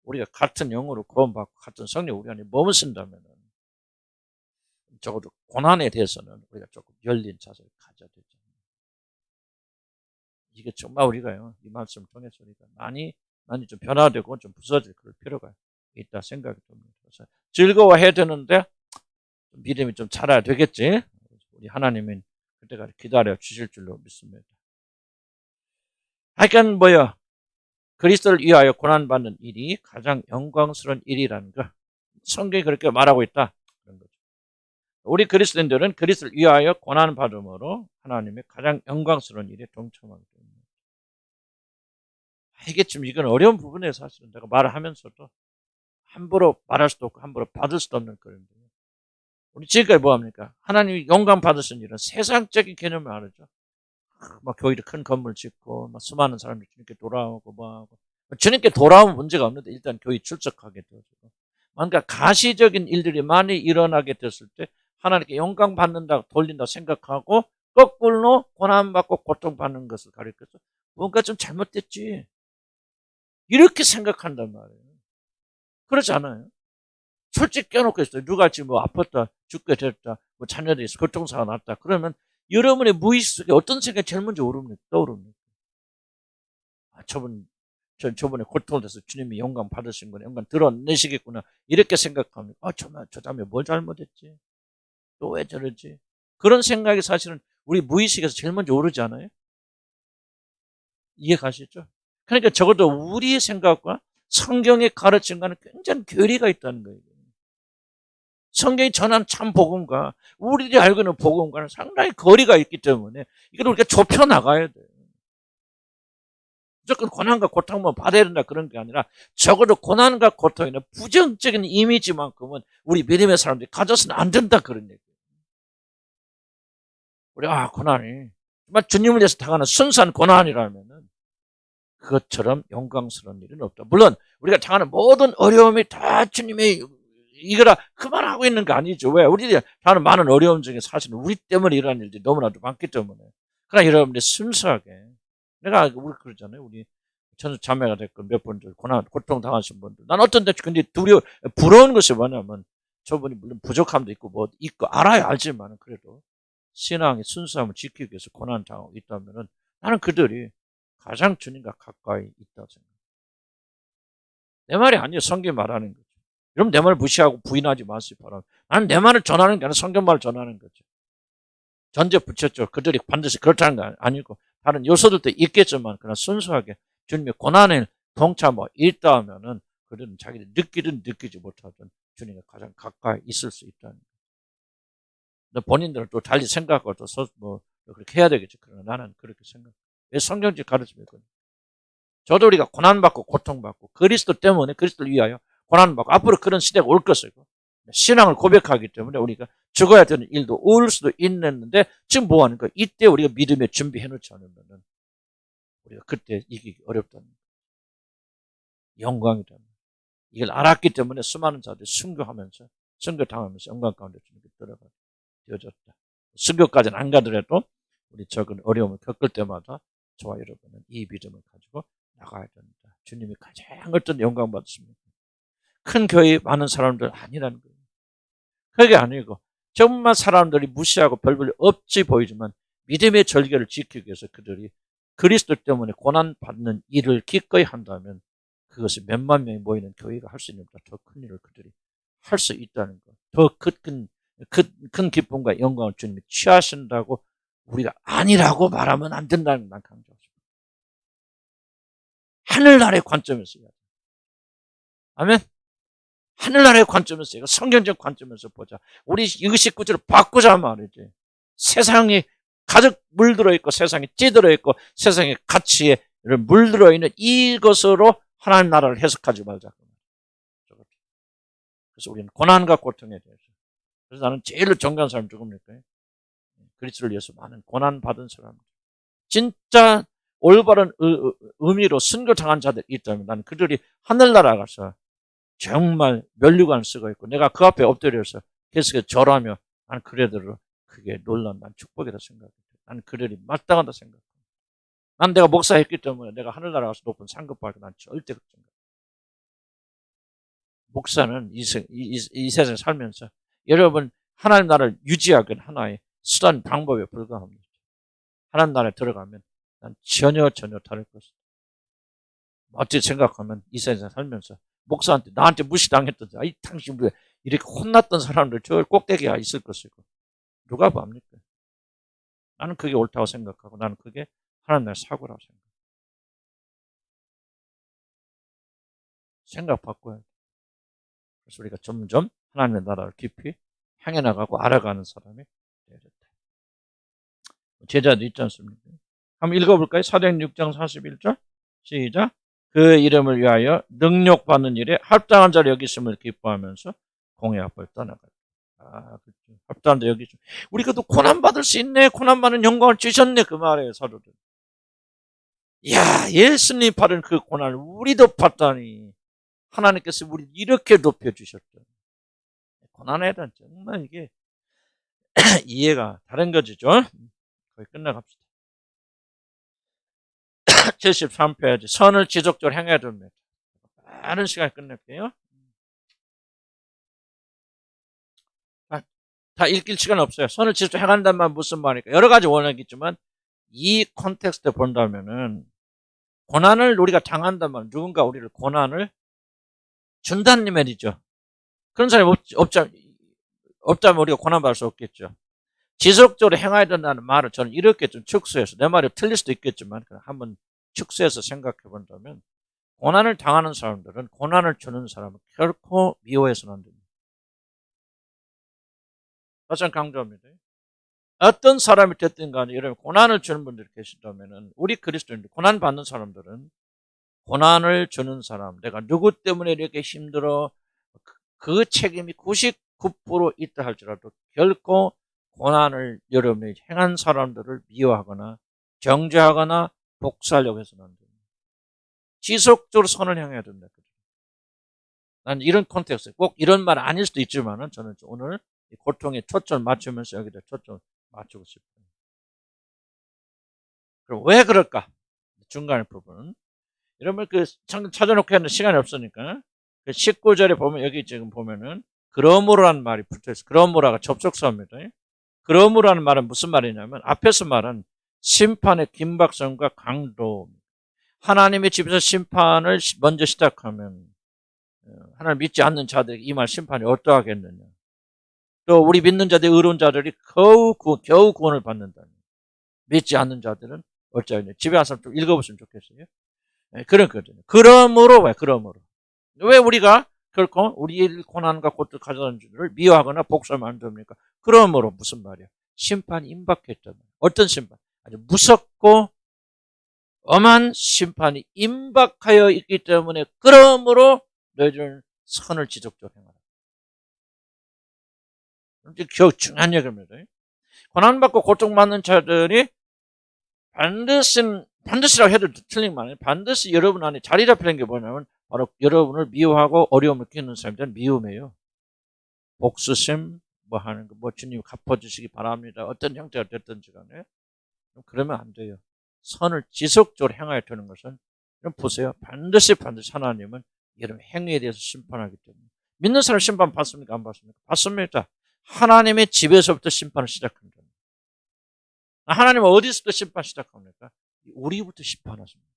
우리가 같은 영으로 구원받고, 같은 성령 우리 안에 머무신다면은, 적어도 고난에 대해서는 우리가 조금 열린 자세를 가져야 되죠. 이게 정말 우리가요, 이 말씀을 통해서 우리가 많이 좀 변화되고 좀 부서질 그럴 필요가 있다 생각이 듭니다. 그래서 즐거워해야 되는데 믿음이 좀 자라야 되겠지. 우리 하나님은 그때까지 기다려 주실 줄로 믿습니다. 하여간 그리스도를 위하여 고난받는 일이 가장 영광스러운 일이라는 거. 성경이 그렇게 말하고 있다. 그런 거죠. 우리 그리스도인들은 그리스도를 위하여 고난받음으로 하나님의 가장 영광스러운 일에 동참하기 때문에. 이게 좀 이건 어려운 부분이에요. 사실은 내가 말을 하면서도 함부로 말할 수도 없고 함부로 받을 수도 없는 그런 거예요. 우리 지금까지 뭐합니까? 하나님이 영광 받으신 일은 세상적인 개념을 알죠. 막 교회도 큰 건물 짓고 막 수많은 사람들이 주님께 돌아오고 뭐하고. 주님께 돌아오면 문제가 없는데 일단 교회 출석하게 되고 뭔가 가시적인 일들이 많이 일어나게 됐을 때 하나님께 영광 받는다 돌린다 생각하고 거꾸로 고난받고 고통받는 것을 가리켜서 뭔가 좀 잘못됐지 이렇게 생각한단 말이에요. 그렇지 않아요? 솔직히 껴놓고 있어요. 누가 지금 아팠다, 죽게 됐다, 자녀들이 교통사가 났다. 그러면 여러분의 무의식 속에 어떤 생각이 제일 먼저 떠오릅니까? 저번에 고통을 해서 주님이 영광 받으신 거네. 영광 드러내시겠구나. 이렇게 생각하면, 저 자매 뭘 잘못했지? 또 왜 저러지? 그런 생각이 사실은 우리 무의식에서 제일 먼저 오르지 않아요? 이해 가시죠? 그러니까 적어도 우리의 생각과 성경의 가르침과는 굉장히 괴리가 있다는 거예요. 성경이 전한 참 복음과 우리들이 알고 있는 복음과는 상당히 거리가 있기 때문에 이걸 우리가 좁혀나가야 돼요. 무조건 고난과 고통만 받아야 된다 그런 게 아니라 적어도 고난과 고통이나 부정적인 이미지만큼은 우리 믿음의 사람들이 가져서는 안 된다 그런 얘기예요. 우리 고난이 정말 주님을 위해서 당하는 순수한 고난이라면은 그것처럼 영광스러운 일은 없다. 물론 우리가 당하는 모든 어려움이 다 주님의 이거라 그만하고 있는 거 아니죠. 왜? 우리들이 당하는 많은 어려움 중에 사실은 우리 때문에 일어나는 일들이 너무나도 많기 때문에. 그러나 여러분들이 순수하게 우리 그러잖아요. 우리 전수 자매가 됐고 몇 분들 고통 당하신 분들. 난 어떤 데 근데 부러운 것이 뭐냐면 저분이 물론 부족함도 있고 뭐 있고 알아야 알지만 그래도 신앙의 순수함을 지키기 위해서 고난을 당하고 있다면은 나는 그들이 가장 주님과 가까이 있다고 생각해요. 내 말이 아니에요. 성경이 말하는 거죠. 여러분 내 말 무시하고 부인하지 마세요. 바랍니다. 나는 내 말을 전하는 게 아니라 성경 말을 전하는 거죠. 전제 붙였죠. 그들이 반드시 그렇다는 거 아니고 다른 요소들도 있겠지만 그러나 순수하게 주님의 고난에 동참하고 있다 하면은 그들은 자기들이 느끼든 느끼지 못하든 주님과 가장 가까이 있을 수 있다는 거예요. 본인들은 또 달리 생각하고 또 뭐 그렇게 해야 되겠죠. 그러나 나는 그렇게 생각해요. 왜 성경적 가르침이거든요. 저도 우리가 고난받고 고통받고 그리스도 때문에 그리스도를 위하여 고난받고 앞으로 그런 시대가 올 것이고 신앙을 고백하기 때문에 우리가 죽어야 되는 일도 올 수도 있는데 지금 뭐 하는 거야? 이때 우리가 믿음에 준비해 놓지 않으면 우리가 그때 이기기 어렵다는 거예요. 영광이다. 이걸 알았기 때문에 수많은 자들이 순교하면서 순교당하면서 영광 가운데 주님께 들어가게 되어졌다. 순교까지는 안 가더라도 우리 적은 어려움을 겪을 때마다 저와 여러분은 이 믿음을 가지고 나가야 된다. 주님이 가장 어떤 영광 받습니다. 큰 교회 많은 사람들 아니라는 거예요. 그게 아니고 정말 사람들이 무시하고 별별 없이 보이지만 믿음의 절개를 지키기 위해서 그들이 그리스도 때문에 고난받는 일을 기꺼이 한다면 그것이 몇만 명이 모이는 교회가 할 수 있는 것보다 더 큰 일을 그들이 할 수 있다는 것. 더 큰 기쁨과 영광을 주님이 취하신다고 우리가 아니라고 말하면 안 된다는 걸 난 강조하고 싶어요. 하늘나라의 관점에서 해야 돼. 아멘. 하늘나라의 관점에서, 이거 성경적 관점에서 보자. 우리 이것이 구조를 바꾸자 말이지. 세상이 가득 물들어 있고, 세상이 찌들어 있고, 세상의 가치에 물들어 있는 이것으로 하나님 나라를 해석하지 말자. 그래서 우리는 고난과 고통에 대해서. 그래서 나는 제일 존경하는 사람이 누굽니까? 그리스도를 위해서 많은 고난 받은 사람. 진짜 올바른 의미로 순교당한 자들이 있다면 나는 그들이 하늘나라 가서 정말 면류관을 쓰고 있고 내가 그 앞에 엎드려서 계속 절하며 나는 그래도 그게 놀라운 난 축복이다 생각해. 나는 그들이 마땅하다 생각해. 난 내가 목사했기 때문에 내가 하늘나라 가서 높은 상급 받고 난 절대 그렇지 않아. 목사는 이 세상에 살면서 여러분 하나님 나라를 유지하기 하나의 수단 방법에 불과합니다. 하나님 나라에 들어가면 난 전혀 다를 것이다. 어떻게 생각하면 이 세상에 살면서 목사한테 나한테 무시당했던 아이 당신 왜 이렇게 혼났던 사람들 저 꼭대기에 있을 것이고 누가 봅니까? 나는 그게 옳다고 생각하고 나는 그게 하나님의 사고라고 생각해요. 생각 바꿔야 돼. 그래서 우리가 점점 하나님의 나라를 깊이 향해 나가고 알아가는 사람이 되어야 된다. 제자도 있지 않습니까? 한번 읽어볼까요? 사도행전 6장 41절 시작. 그 이름을 위하여 능력받는 일에 합당한 자를 여기심을 기뻐하면서 공회 앞을 떠나갔다. 그렇죠. 합당한 자 여기죠. 우리가 또 고난받을 수 있네. 고난받는 영광을 주셨네. 그 말이에요. 사도들. 이야, 예수님 받은 그 고난을 우리도 받다니. 하나님께서 우리 이렇게 높여주셨죠. 고난에 대한 정말 이게 이해가 다른 거지죠. 거의 끝나갑시다. 73페이지 선을 지속적으로 행해야 됩니다. 많은 시간 끝낼게요. 다 읽길 시간 없어요. 선을 지속적으로 행한다는 말 무슨 말일까? 여러 가지 원칙이 있지만 이 콘텍스트에 본다면은 고난을 우리가 당한다면 누군가 우리를 고난을 준다는 말이죠. 그런 사람이 없다면 우리가 고난받을 수 없겠죠. 지속적으로 행해야 된다는 말을 저는 이렇게 좀 축소해서 내 말이 틀릴 수도 있겠지만 한번 축소해서 생각해 본다면 고난을 당하는 사람들은 고난을 주는 사람은 결코 미워해서는 안 됩니다. 다시 강조합니다. 어떤 사람이 됐든 간에 여러분 고난을 주는 분들이 계시다면 우리 그리스도인들 고난 받는 사람들은 고난을 주는 사람 내가 누구 때문에 이렇게 힘들어 그 책임이 99% 있다 할지라도 결코 고난을 여러분이 행한 사람들을 미워하거나 정죄하거나 복수하려고 해서는 안 됩니다. 지속적으로 선을 향해야 됩니다. 난 이런 콘텍스트 꼭 이런 말 아닐 수도 있지만 저는 오늘 고통에 초점을 맞추면서 여기다 초점을 맞추고 싶어요. 그럼 왜 그럴까? 중간의 부분. 여러분 찾아놓고 하는 시간이 없으니까 그 19절에 보면 여기 지금 보면은 그러므로라는 말이 붙어있어요. 그러므로가 접속사입니다. 그러므로라는 말은 무슨 말이냐면 앞에서 말은 심판의 긴박성과 강도. 하나님의 집에서 심판을 먼저 시작하면 하나님 믿지 않는 자들에게 이 말 심판이 어떠하겠느냐. 또 우리 믿는 자들, 의로운 자들이 겨우 구원을 받는다니. 믿지 않는 자들은 어쩌겠냐. 집에 와서 좀 읽어보시면 좋겠어요. 그런 거거든요. 그러므로. 왜 우리가 결코 우리의 고난과 고통을 가져다는 줄을 미워하거나 복수하면 안 됩니까? 그러므로 무슨 말이야? 심판이 임박했잖아요. 어떤 심판? 아주 무섭고 엄한 심판이 임박하여 있기 때문에 그러므로 너희들은 선을 지속적으로 행하라. 이게 중요한 얘기입니다. 고난받고 고통받는 자들이 반드시라고 해도 틀린 말이에요. 반드시 여러분 안에 자리 잡히는 게 뭐냐면 바로 여러분을 미워하고 어려움을 끼는 사람들은 미움이에요. 복수심 뭐 하는 거, 뭐 주님 갚아주시기 바랍니다. 어떤 형태가 됐든지 간에 그러면 안 돼요. 선을 지속적으로 행하여 되는 것은 보세요. 반드시 하나님은 이런 행위에 대해서 심판하기 때문에. 믿는 사람 심판 받습니까? 안 받습니까? 받습니다. 하나님의 집에서부터 심판을 시작합니다. 하나님은 어디서부터 심판 시작합니까? 우리부터 심판하십니다.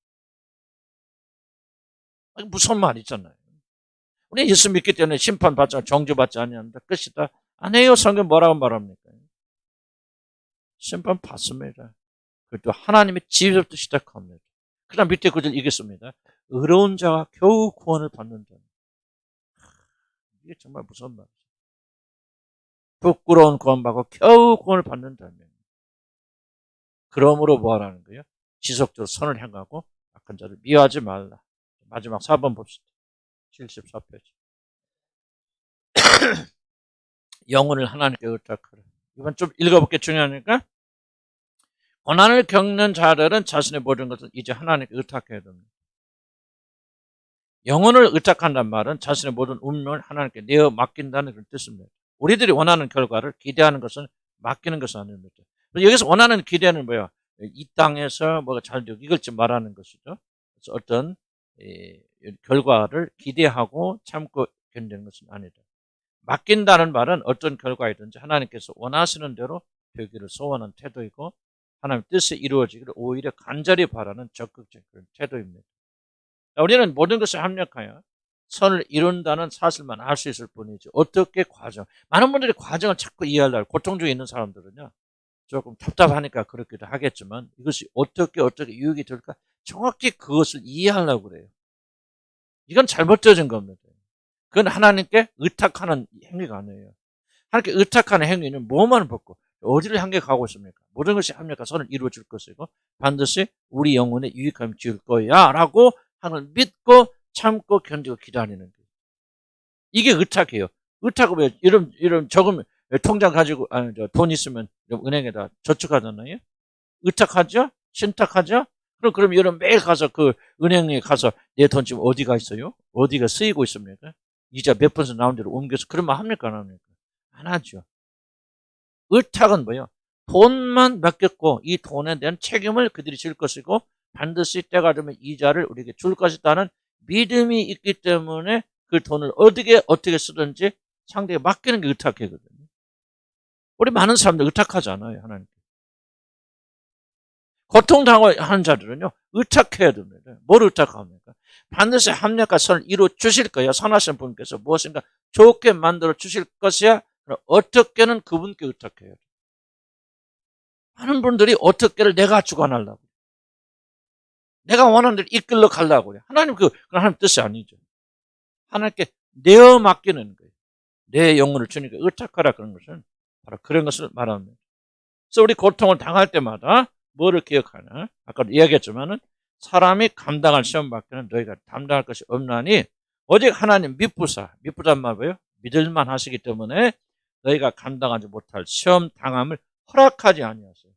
무서운 말 있잖아요. 우리 예수 믿기 때문에 심판받지, 정죄받지 아니한다. 끝이다. 안 해요. 성경 뭐라고 말합니까? 심판 받습니다. 그것도 하나님의 집에서부터 시작합니다. 그 다음 밑에 구절 읽겠습니다. 의로운 자가 겨우 구원을 받는다. 이게 정말 무서운 말이죠. 부끄러운 구원받고 겨우 구원을 받는다면. 그러므로 뭐 하라는 거예요? 지속적으로 선을 행하고 악한 자를 미워하지 말라. 마지막 4번 봅시다. 74페이지. 영혼을 하나님께 의탁하라. 이건 좀 읽어볼게 중요하니까. 고난을 겪는 자들은 자신의 모든 것을 이제 하나님께 의탁해야 됩니다. 영혼을 의탁한다는 말은 자신의 모든 운명을 하나님께 내어 맡긴다는 그런 뜻입니다. 우리들이 원하는 결과를 기대하는 것은 맡기는 것은 아닙니다. 여기서 원하는 기대는 뭐야? 이 땅에서 뭐가 잘 되고 이걸 말하는 것이죠. 그래서 어떤 결과를 기대하고 참고 견디는 것은 아니다. 맡긴다는 말은 어떤 결과이든지 하나님께서 원하시는 대로 되기를 소원하는 태도이고 하나님 뜻이 이루어지기를 오히려 간절히 바라는 적극적인 태도입니다. 우리는 모든 것을 합력하여 선을 이룬다는 사실만 알 수 있을 뿐이지 어떻게 많은 분들이 과정을 자꾸 이해하려고 고통 중에 있는 사람들은요 조금 답답하니까 그렇기도 하겠지만 이것이 어떻게 유익이 될까 정확히 그것을 이해하려고 그래요. 이건 잘못되어진 겁니다. 그건 하나님께 의탁하는 행위가 아니에요. 하나님께 의탁하는 행위는 뭐만 벗고 어디를 향해 가고 있습니까? 모든 것이 합력과 선을 이루어 줄 것이고 반드시 우리 영혼에 유익함을 줄 거야 라고 하는 믿고 참고 견디고 기다리는 거예요. 이게 의탁이에요. 의탁은 왜 이런 적으면 통장 가지고 돈 있으면 은행에다 저축하잖아요. 의탁하죠? 신탁하죠? 그럼 여러분 매일 가서 그 은행에 가서 내 돈 지금 어디가 있어요? 어디가 쓰이고 있습니까? 이자 몇 번씩 나온 대로 옮겨서 그런 말 합니까? 안 합니까? 안 하죠. 의탁은 뭐예요? 돈만 맡겼고 이 돈에 대한 책임을 그들이 질 것이고 반드시 때가 되면 이자를 우리에게 줄 것이라는 믿음이 있기 때문에 그 돈을 어떻게 쓰든지 상대에 맡기는 게 의탁이거든요. 우리 많은 사람들 의탁하지 않아요. 하나님께. 고통당하는 자들은요. 의탁해야 됩니다. 뭘 의탁합니까? 반드시 합력과 선을 이루어 주실 거야. 선하신 분께서 무엇인가 좋게 만들어 주실 것이야. 어떻게는 그분께 의탁해야 돼. 많은 분들이 어떻게를 내가 주관하려고. 내가 원하는 대로 이끌러 가려고 그래. 하나님 하나님 뜻이 아니죠. 하나님께 내어 맡기는 거예요. 내 영혼을 주니까 의탁하라 그런 것은 바로 그런 것을 말합니다. 그래서 우리 고통을 당할 때마다 뭐를 기억하냐? 아까도 이야기했지만은 사람이 감당할 시험 밖에는 너희가 감당할 것이 없나니 오직 하나님 미쁘단 말 뭐예요? 믿을만 하시기 때문에 너희가 감당하지 못할 시험 당함을 허락하지 아니하세요.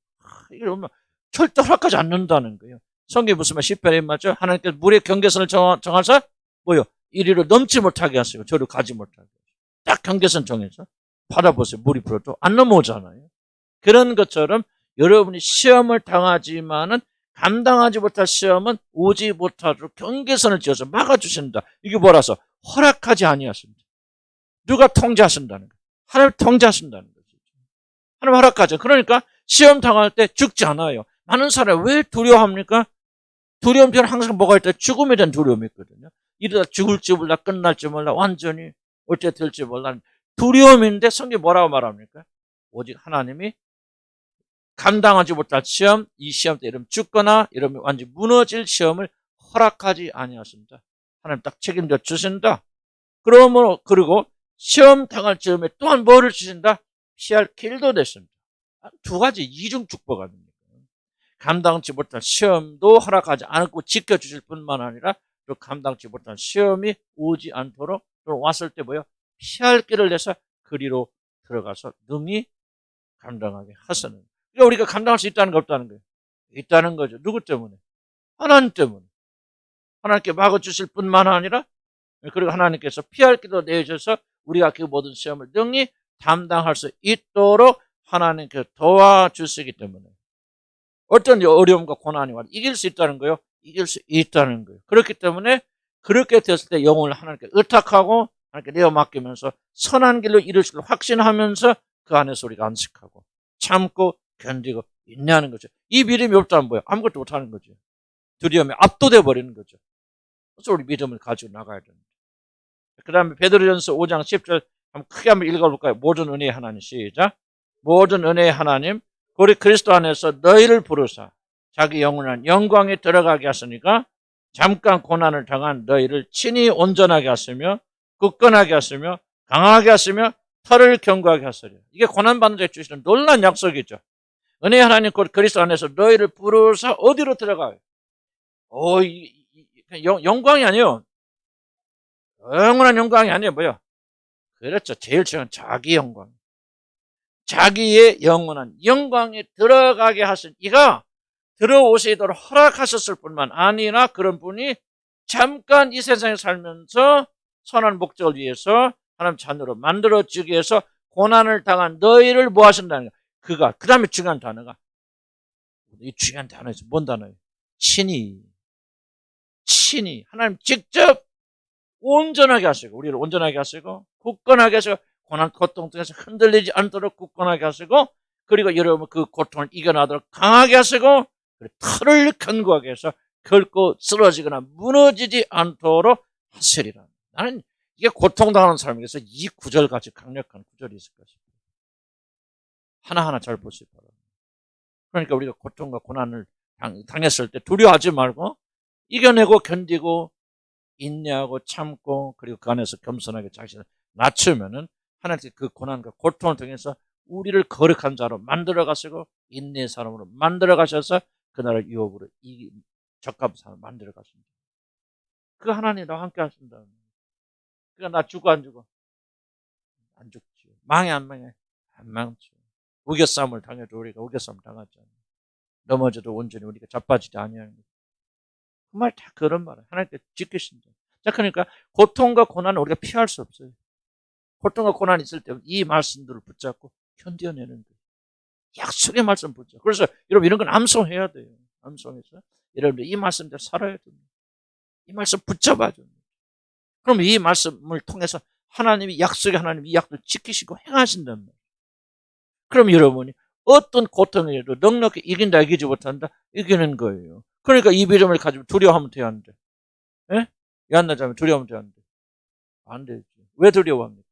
이게 얼마나 절대 허락하지 않는다는 거예요. 성경에 무슨 말 10편에 맞죠? 하나님께서 물의 경계선을 정하사 뭐요? 이리로 넘지 못하게 하시고 저리로 가지 못하게 딱 경계선 정해서 받아보세요. 물이 불어도 안 넘어오잖아요. 그런 것처럼 여러분이 시험을 당하지만은 감당하지 못할 시험은 오지 못하도록 경계선을 지어서 막아주신다. 이게 뭐라서? 허락하지 아니하십니다. 누가 통제하신다는 거예요? 하나님 통제하신다는 거죠. 하나님 허락하죠. 그러니까 시험 당할 때 죽지 않아요. 많은 사람이 왜 두려워합니까? 두려움 중에 항상 뭐가 있다? 죽음에 대한 두려움이 있거든요. 이러다 죽을지 몰라, 끝날지 몰라, 완전히 어떻게 될지 몰라. 두려움인데 성경이 뭐라고 말합니까? 오직 하나님이 감당하지 못할 시험, 이 시험 때 이러면 죽거나 이러면 완전히 무너질 시험을 허락하지 아니하신다. 하나님 딱 책임져 주신다. 그러므로 그리고 시험 당할 즈음에 또한 뭐를 주신다? 피할 길도 되십니다. 두 가지 이중 축복 아닙니까? 감당치 못할 시험도 허락하지 않고 지켜주실 뿐만 아니라 또 감당치 못할 시험이 오지 않도록 또 왔을 때 뭐요? 피할 길을 내서 그리로 들어가서 능히 감당하게 하시는. 그러니까 우리가 감당할 수 있다는 거 없다는 거예요. 있다는 거죠. 누구 때문에? 하나님 때문에. 하나님께 막아주실 뿐만 아니라 그리고 하나님께서 피할 길도 내주셔서 우리가 그 모든 시험을 능히 담당할 수 있도록 하나님께서 도와주시기 때문에 어떤 어려움과 고난이 와도 이길 수 있다는 거예요. 이길 수 있다는 거예요. 그렇기 때문에 그렇게 됐을 때 영혼을 하나님께 의탁하고 하나님께 내어 맡기면서 선한 길로 이루실 걸 확신하면서 그 안에서 우리가 안식하고 참고 견디고 인내하는 거죠. 이 믿음이 없다면 뭐예요? 아무것도 못하는 거죠. 두려움에 압도돼 버리는 거죠. 그래서 우리 믿음을 가지고 나가야 됩니다. 그 다음에 베드로전서 5장 10절 크게 한번 읽어볼까요? 모든 은혜의 하나님, 시작. 모든 은혜의 하나님, 우리 그리스도 안에서 너희를 부르사 자기 영원한 영광에 들어가게 하시니까 잠깐 고난을 당한 너희를 친히 온전하게 하시며 굳건하게 하시며 강하게 하시며 털을 견고하게 하시려. 이게 고난받는 자에 주시는 놀라운 약속이죠. 은혜의 하나님 곧 그리스도 안에서 너희를 부르사 어디로 들어가요? 영광이 아니에요. 영원한 영광이 아니에요. 뭐요? 그렇죠. 제일 중요한 자기 영광. 자기의 영원한 영광에 들어가게 하신 이가 들어오시도록 허락하셨을 뿐만 아니라 그런 분이 잠깐 이 세상에 살면서 선한 목적을 위해서 하나님 자녀로 만들어주기 위해서 고난을 당한 너희를 뭐 하신다는 거야? 그가 그 다음에 중요한 단어가 이 중요한 단어에서 뭔 단어예요? 친히 하나님 직접 온전하게 하시고 우리를 온전하게 하시고 굳건하게 하시고 고난 고통 중에서 흔들리지 않도록 굳건하게 하시고 그리고 여러분 그 고통을 이겨나도록 강하게 하시고 털을 견고하게 해서 결코 쓰러지거나 무너지지 않도록 하시리라. 나는 이게 고통당하는 사람에게서 이 구절같이 강력한 구절이 있을 것입니다. 하나하나 잘 보시기 바랍니다. 그러니까 우리가 고통과 고난을 당했을 때 두려워하지 말고 이겨내고 견디고 인내하고 참고 그리고 그 안에서 겸손하게 자신을 낮추면은 하나님께 그 고난과 고통을 통해서 우리를 거룩한 자로 만들어 가시고 인내의 사람으로 만들어 가셔서 그 나라를 유업으로 적합한 사람을 만들어 가십니다. 그 하나님 나와 함께 하신다. 그러니까 나 죽어 안 죽어? 안 죽지. 망해 안 망해? 안 망치. 우겨싸움을 당해도 우리가 우겨싸움 당하잖아. 넘어져도 온전히 우리가 자빠지지 아니하는 거죠. 그 말 다 그런 말이에요. 하나님께 지키신다. 자, 그러니까 고통과 고난은 우리가 피할 수 없어요. 고통과 고난이 있을 때 이 말씀들을 붙잡고 견뎌내는 거예요. 약속의 말씀 붙잡고. 그래서 여러분 이런 건 암송해야 돼요. 암송해서 여러분들 이 말씀대로 살아야 됩니다. 이 말씀 붙잡아야 됩니다. 그럼 이 말씀을 통해서 하나님이 약속의 하나님 이 약속을 지키시고 행하신단 말이에요. 그럼 여러분이 어떤 고통이라도 넉넉히 이긴다 이기지 못한다 이기는 거예요. 그러니까 이 믿음을 가지고 두려워하면 돼야 안 돼. 예? 야한나자면 두려워하면 돼야 안 돼. 안 되지. 왜 두려워합니까?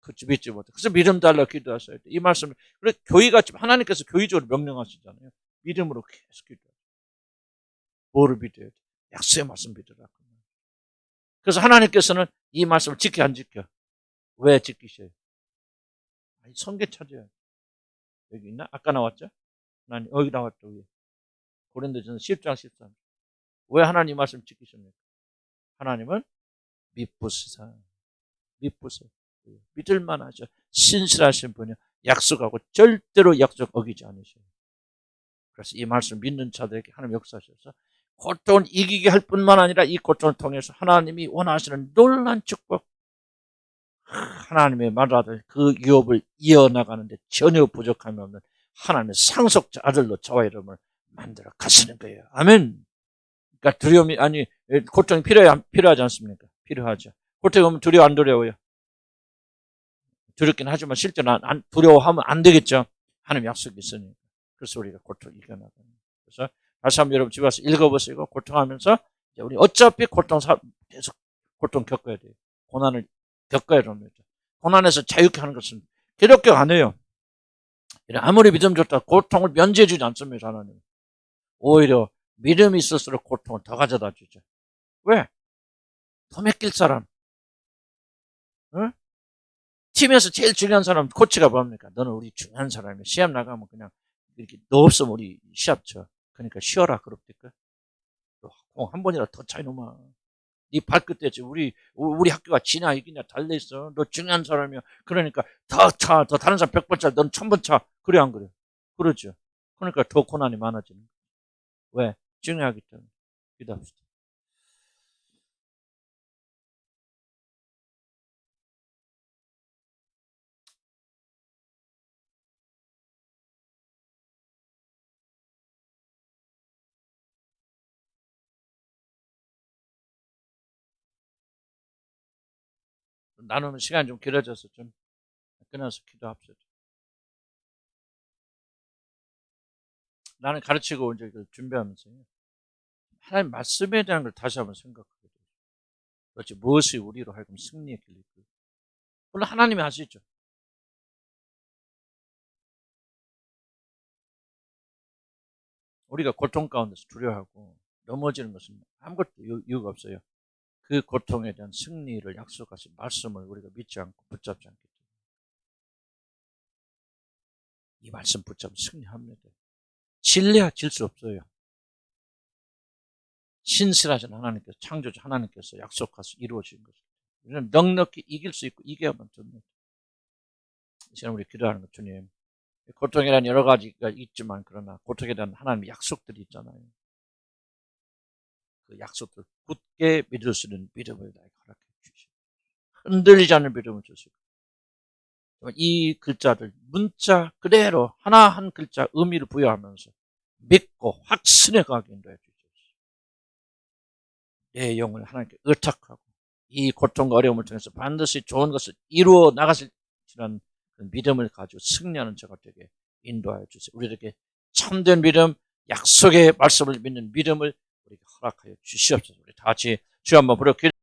그치 믿지 못해. 그래서 믿음 달라 기도하셔야 돼. 이 말씀을 그래 교회가 하나님께서 교회적으로 명령하시잖아요. 믿음으로 계속 기도해. 뭐를 믿어야 돼? 약속의 말씀 믿으라. 그래서 하나님께서는 이 말씀을 지켜 안 지켜? 왜 지키셔요? 성경 찾아요. 여기 있나? 아까 나왔죠? 하나님 여기 나왔죠. 위에. 고린도전서 10장 13. 왜 하나님 말씀 지키십니까? 하나님은 믿으시사. 믿을만 하죠. 신실하신 분이 약속하고 절대로 약속 어기지 않으셔요. 그래서 이 말씀 믿는 자들에게 하나님 역사하셔서 고통을 이기게 할 뿐만 아니라 이 고통을 통해서 하나님이 원하시는 놀라운 축복 하나님의 말아들 그 유업을 이어나가는데 전혀 부족함이 없는 하나님의 상속자 아들로 저와 여러분을 만들어 가시는 거예요. 아멘. 그러니까 두려움이 고통이 필요하지 않습니까? 필요하죠. 고통이 오면 두려워 안 두려워요? 두렵긴 하지만 실제로 두려워하면 안 되겠죠. 하나님 약속이 있으니까. 그래서 우리가 고통 이겨나가는. 그래서 다시 한번 여러분 집에 와서 읽어보시고 고통하면서 우리 어차피 계속 고통 겪어야 돼요. 고난을 겪어야 됩니다. 고난에서 자유케 하는 것은 기독교 안 해요. 아무리 믿음 좋다 고통을 면제해 주지 않습니다. 하나님. 오히려 믿음이 있을수록 고통을 더 가져다 주죠. 왜? 더 맡길 사람. 응? 팀에서 제일 중요한 사람 코치가 뭡니까? 너는 우리 중요한 사람이야. 시합 나가면 그냥 이렇게 너 없으면 우리 시합 쳐. 그러니까 쉬어라 그럽니까? 한 번이라도 더 차이 놓마. 네 발끝대지 우리 학교가 지냐 이기냐 달려있어. 너 중요한 사람이야. 그러니까 더 다른 사람 100번 차. 넌 1000번 차. 그래 안 그래? 그러죠. 그러니까 더 고난이 많아지는 거야. 왜? 중요하기 때문에. 기도합시다. 나누는 시간이 좀 길어져서 좀 끊어서 기도합시다. 나는 가르치고 이제 준비하면서 하나님 말씀에 대한 걸 다시 한번 생각하게 돼요. 도대체 무엇이 우리로 하여금 승리의 길일까? 물론 하나님이 하시죠. 우리가 고통 가운데서 두려워하고 넘어지는 것은 아무것도 이유가 없어요. 그 고통에 대한 승리를 약속하신 말씀을 우리가 믿지 않고 붙잡지 않기 때문에 이 말씀 붙잡으면 승리합니다. 질려야 질 수 없어요. 신실하신 하나님께서 창조주 하나님께서 약속하셔서 이루어진 것입니다. 우리는 넉넉히 이길 수 있고 이겨야만 됩니다. 이 시간 우리 기도하는 것 주님. 고통이란 여러 가지가 있지만 그러나 고통에 대한 하나님의 약속들이 있잖아요. 그 약속들 굳게 믿을 수 있는 믿음을 허락해 주시고 흔들리지 않는 믿음을 주시고 이 글자들 문자 그대로 하나 한 글자 의미를 부여하면서 믿고 확신에 가게 인도해 주십시오. 내 영을 하나님께 의탁하고 이 고통과 어려움을 통해서 반드시 좋은 것을 이루어 나가실지라는 믿음을 가지고 승리하는 저가 되게 인도하여 주세요. 우리에게 참된 믿음, 약속의 말씀을 믿는 믿음을 우리에게 허락하여 주시옵소서. 우리 다 같이 주여 한번 부르고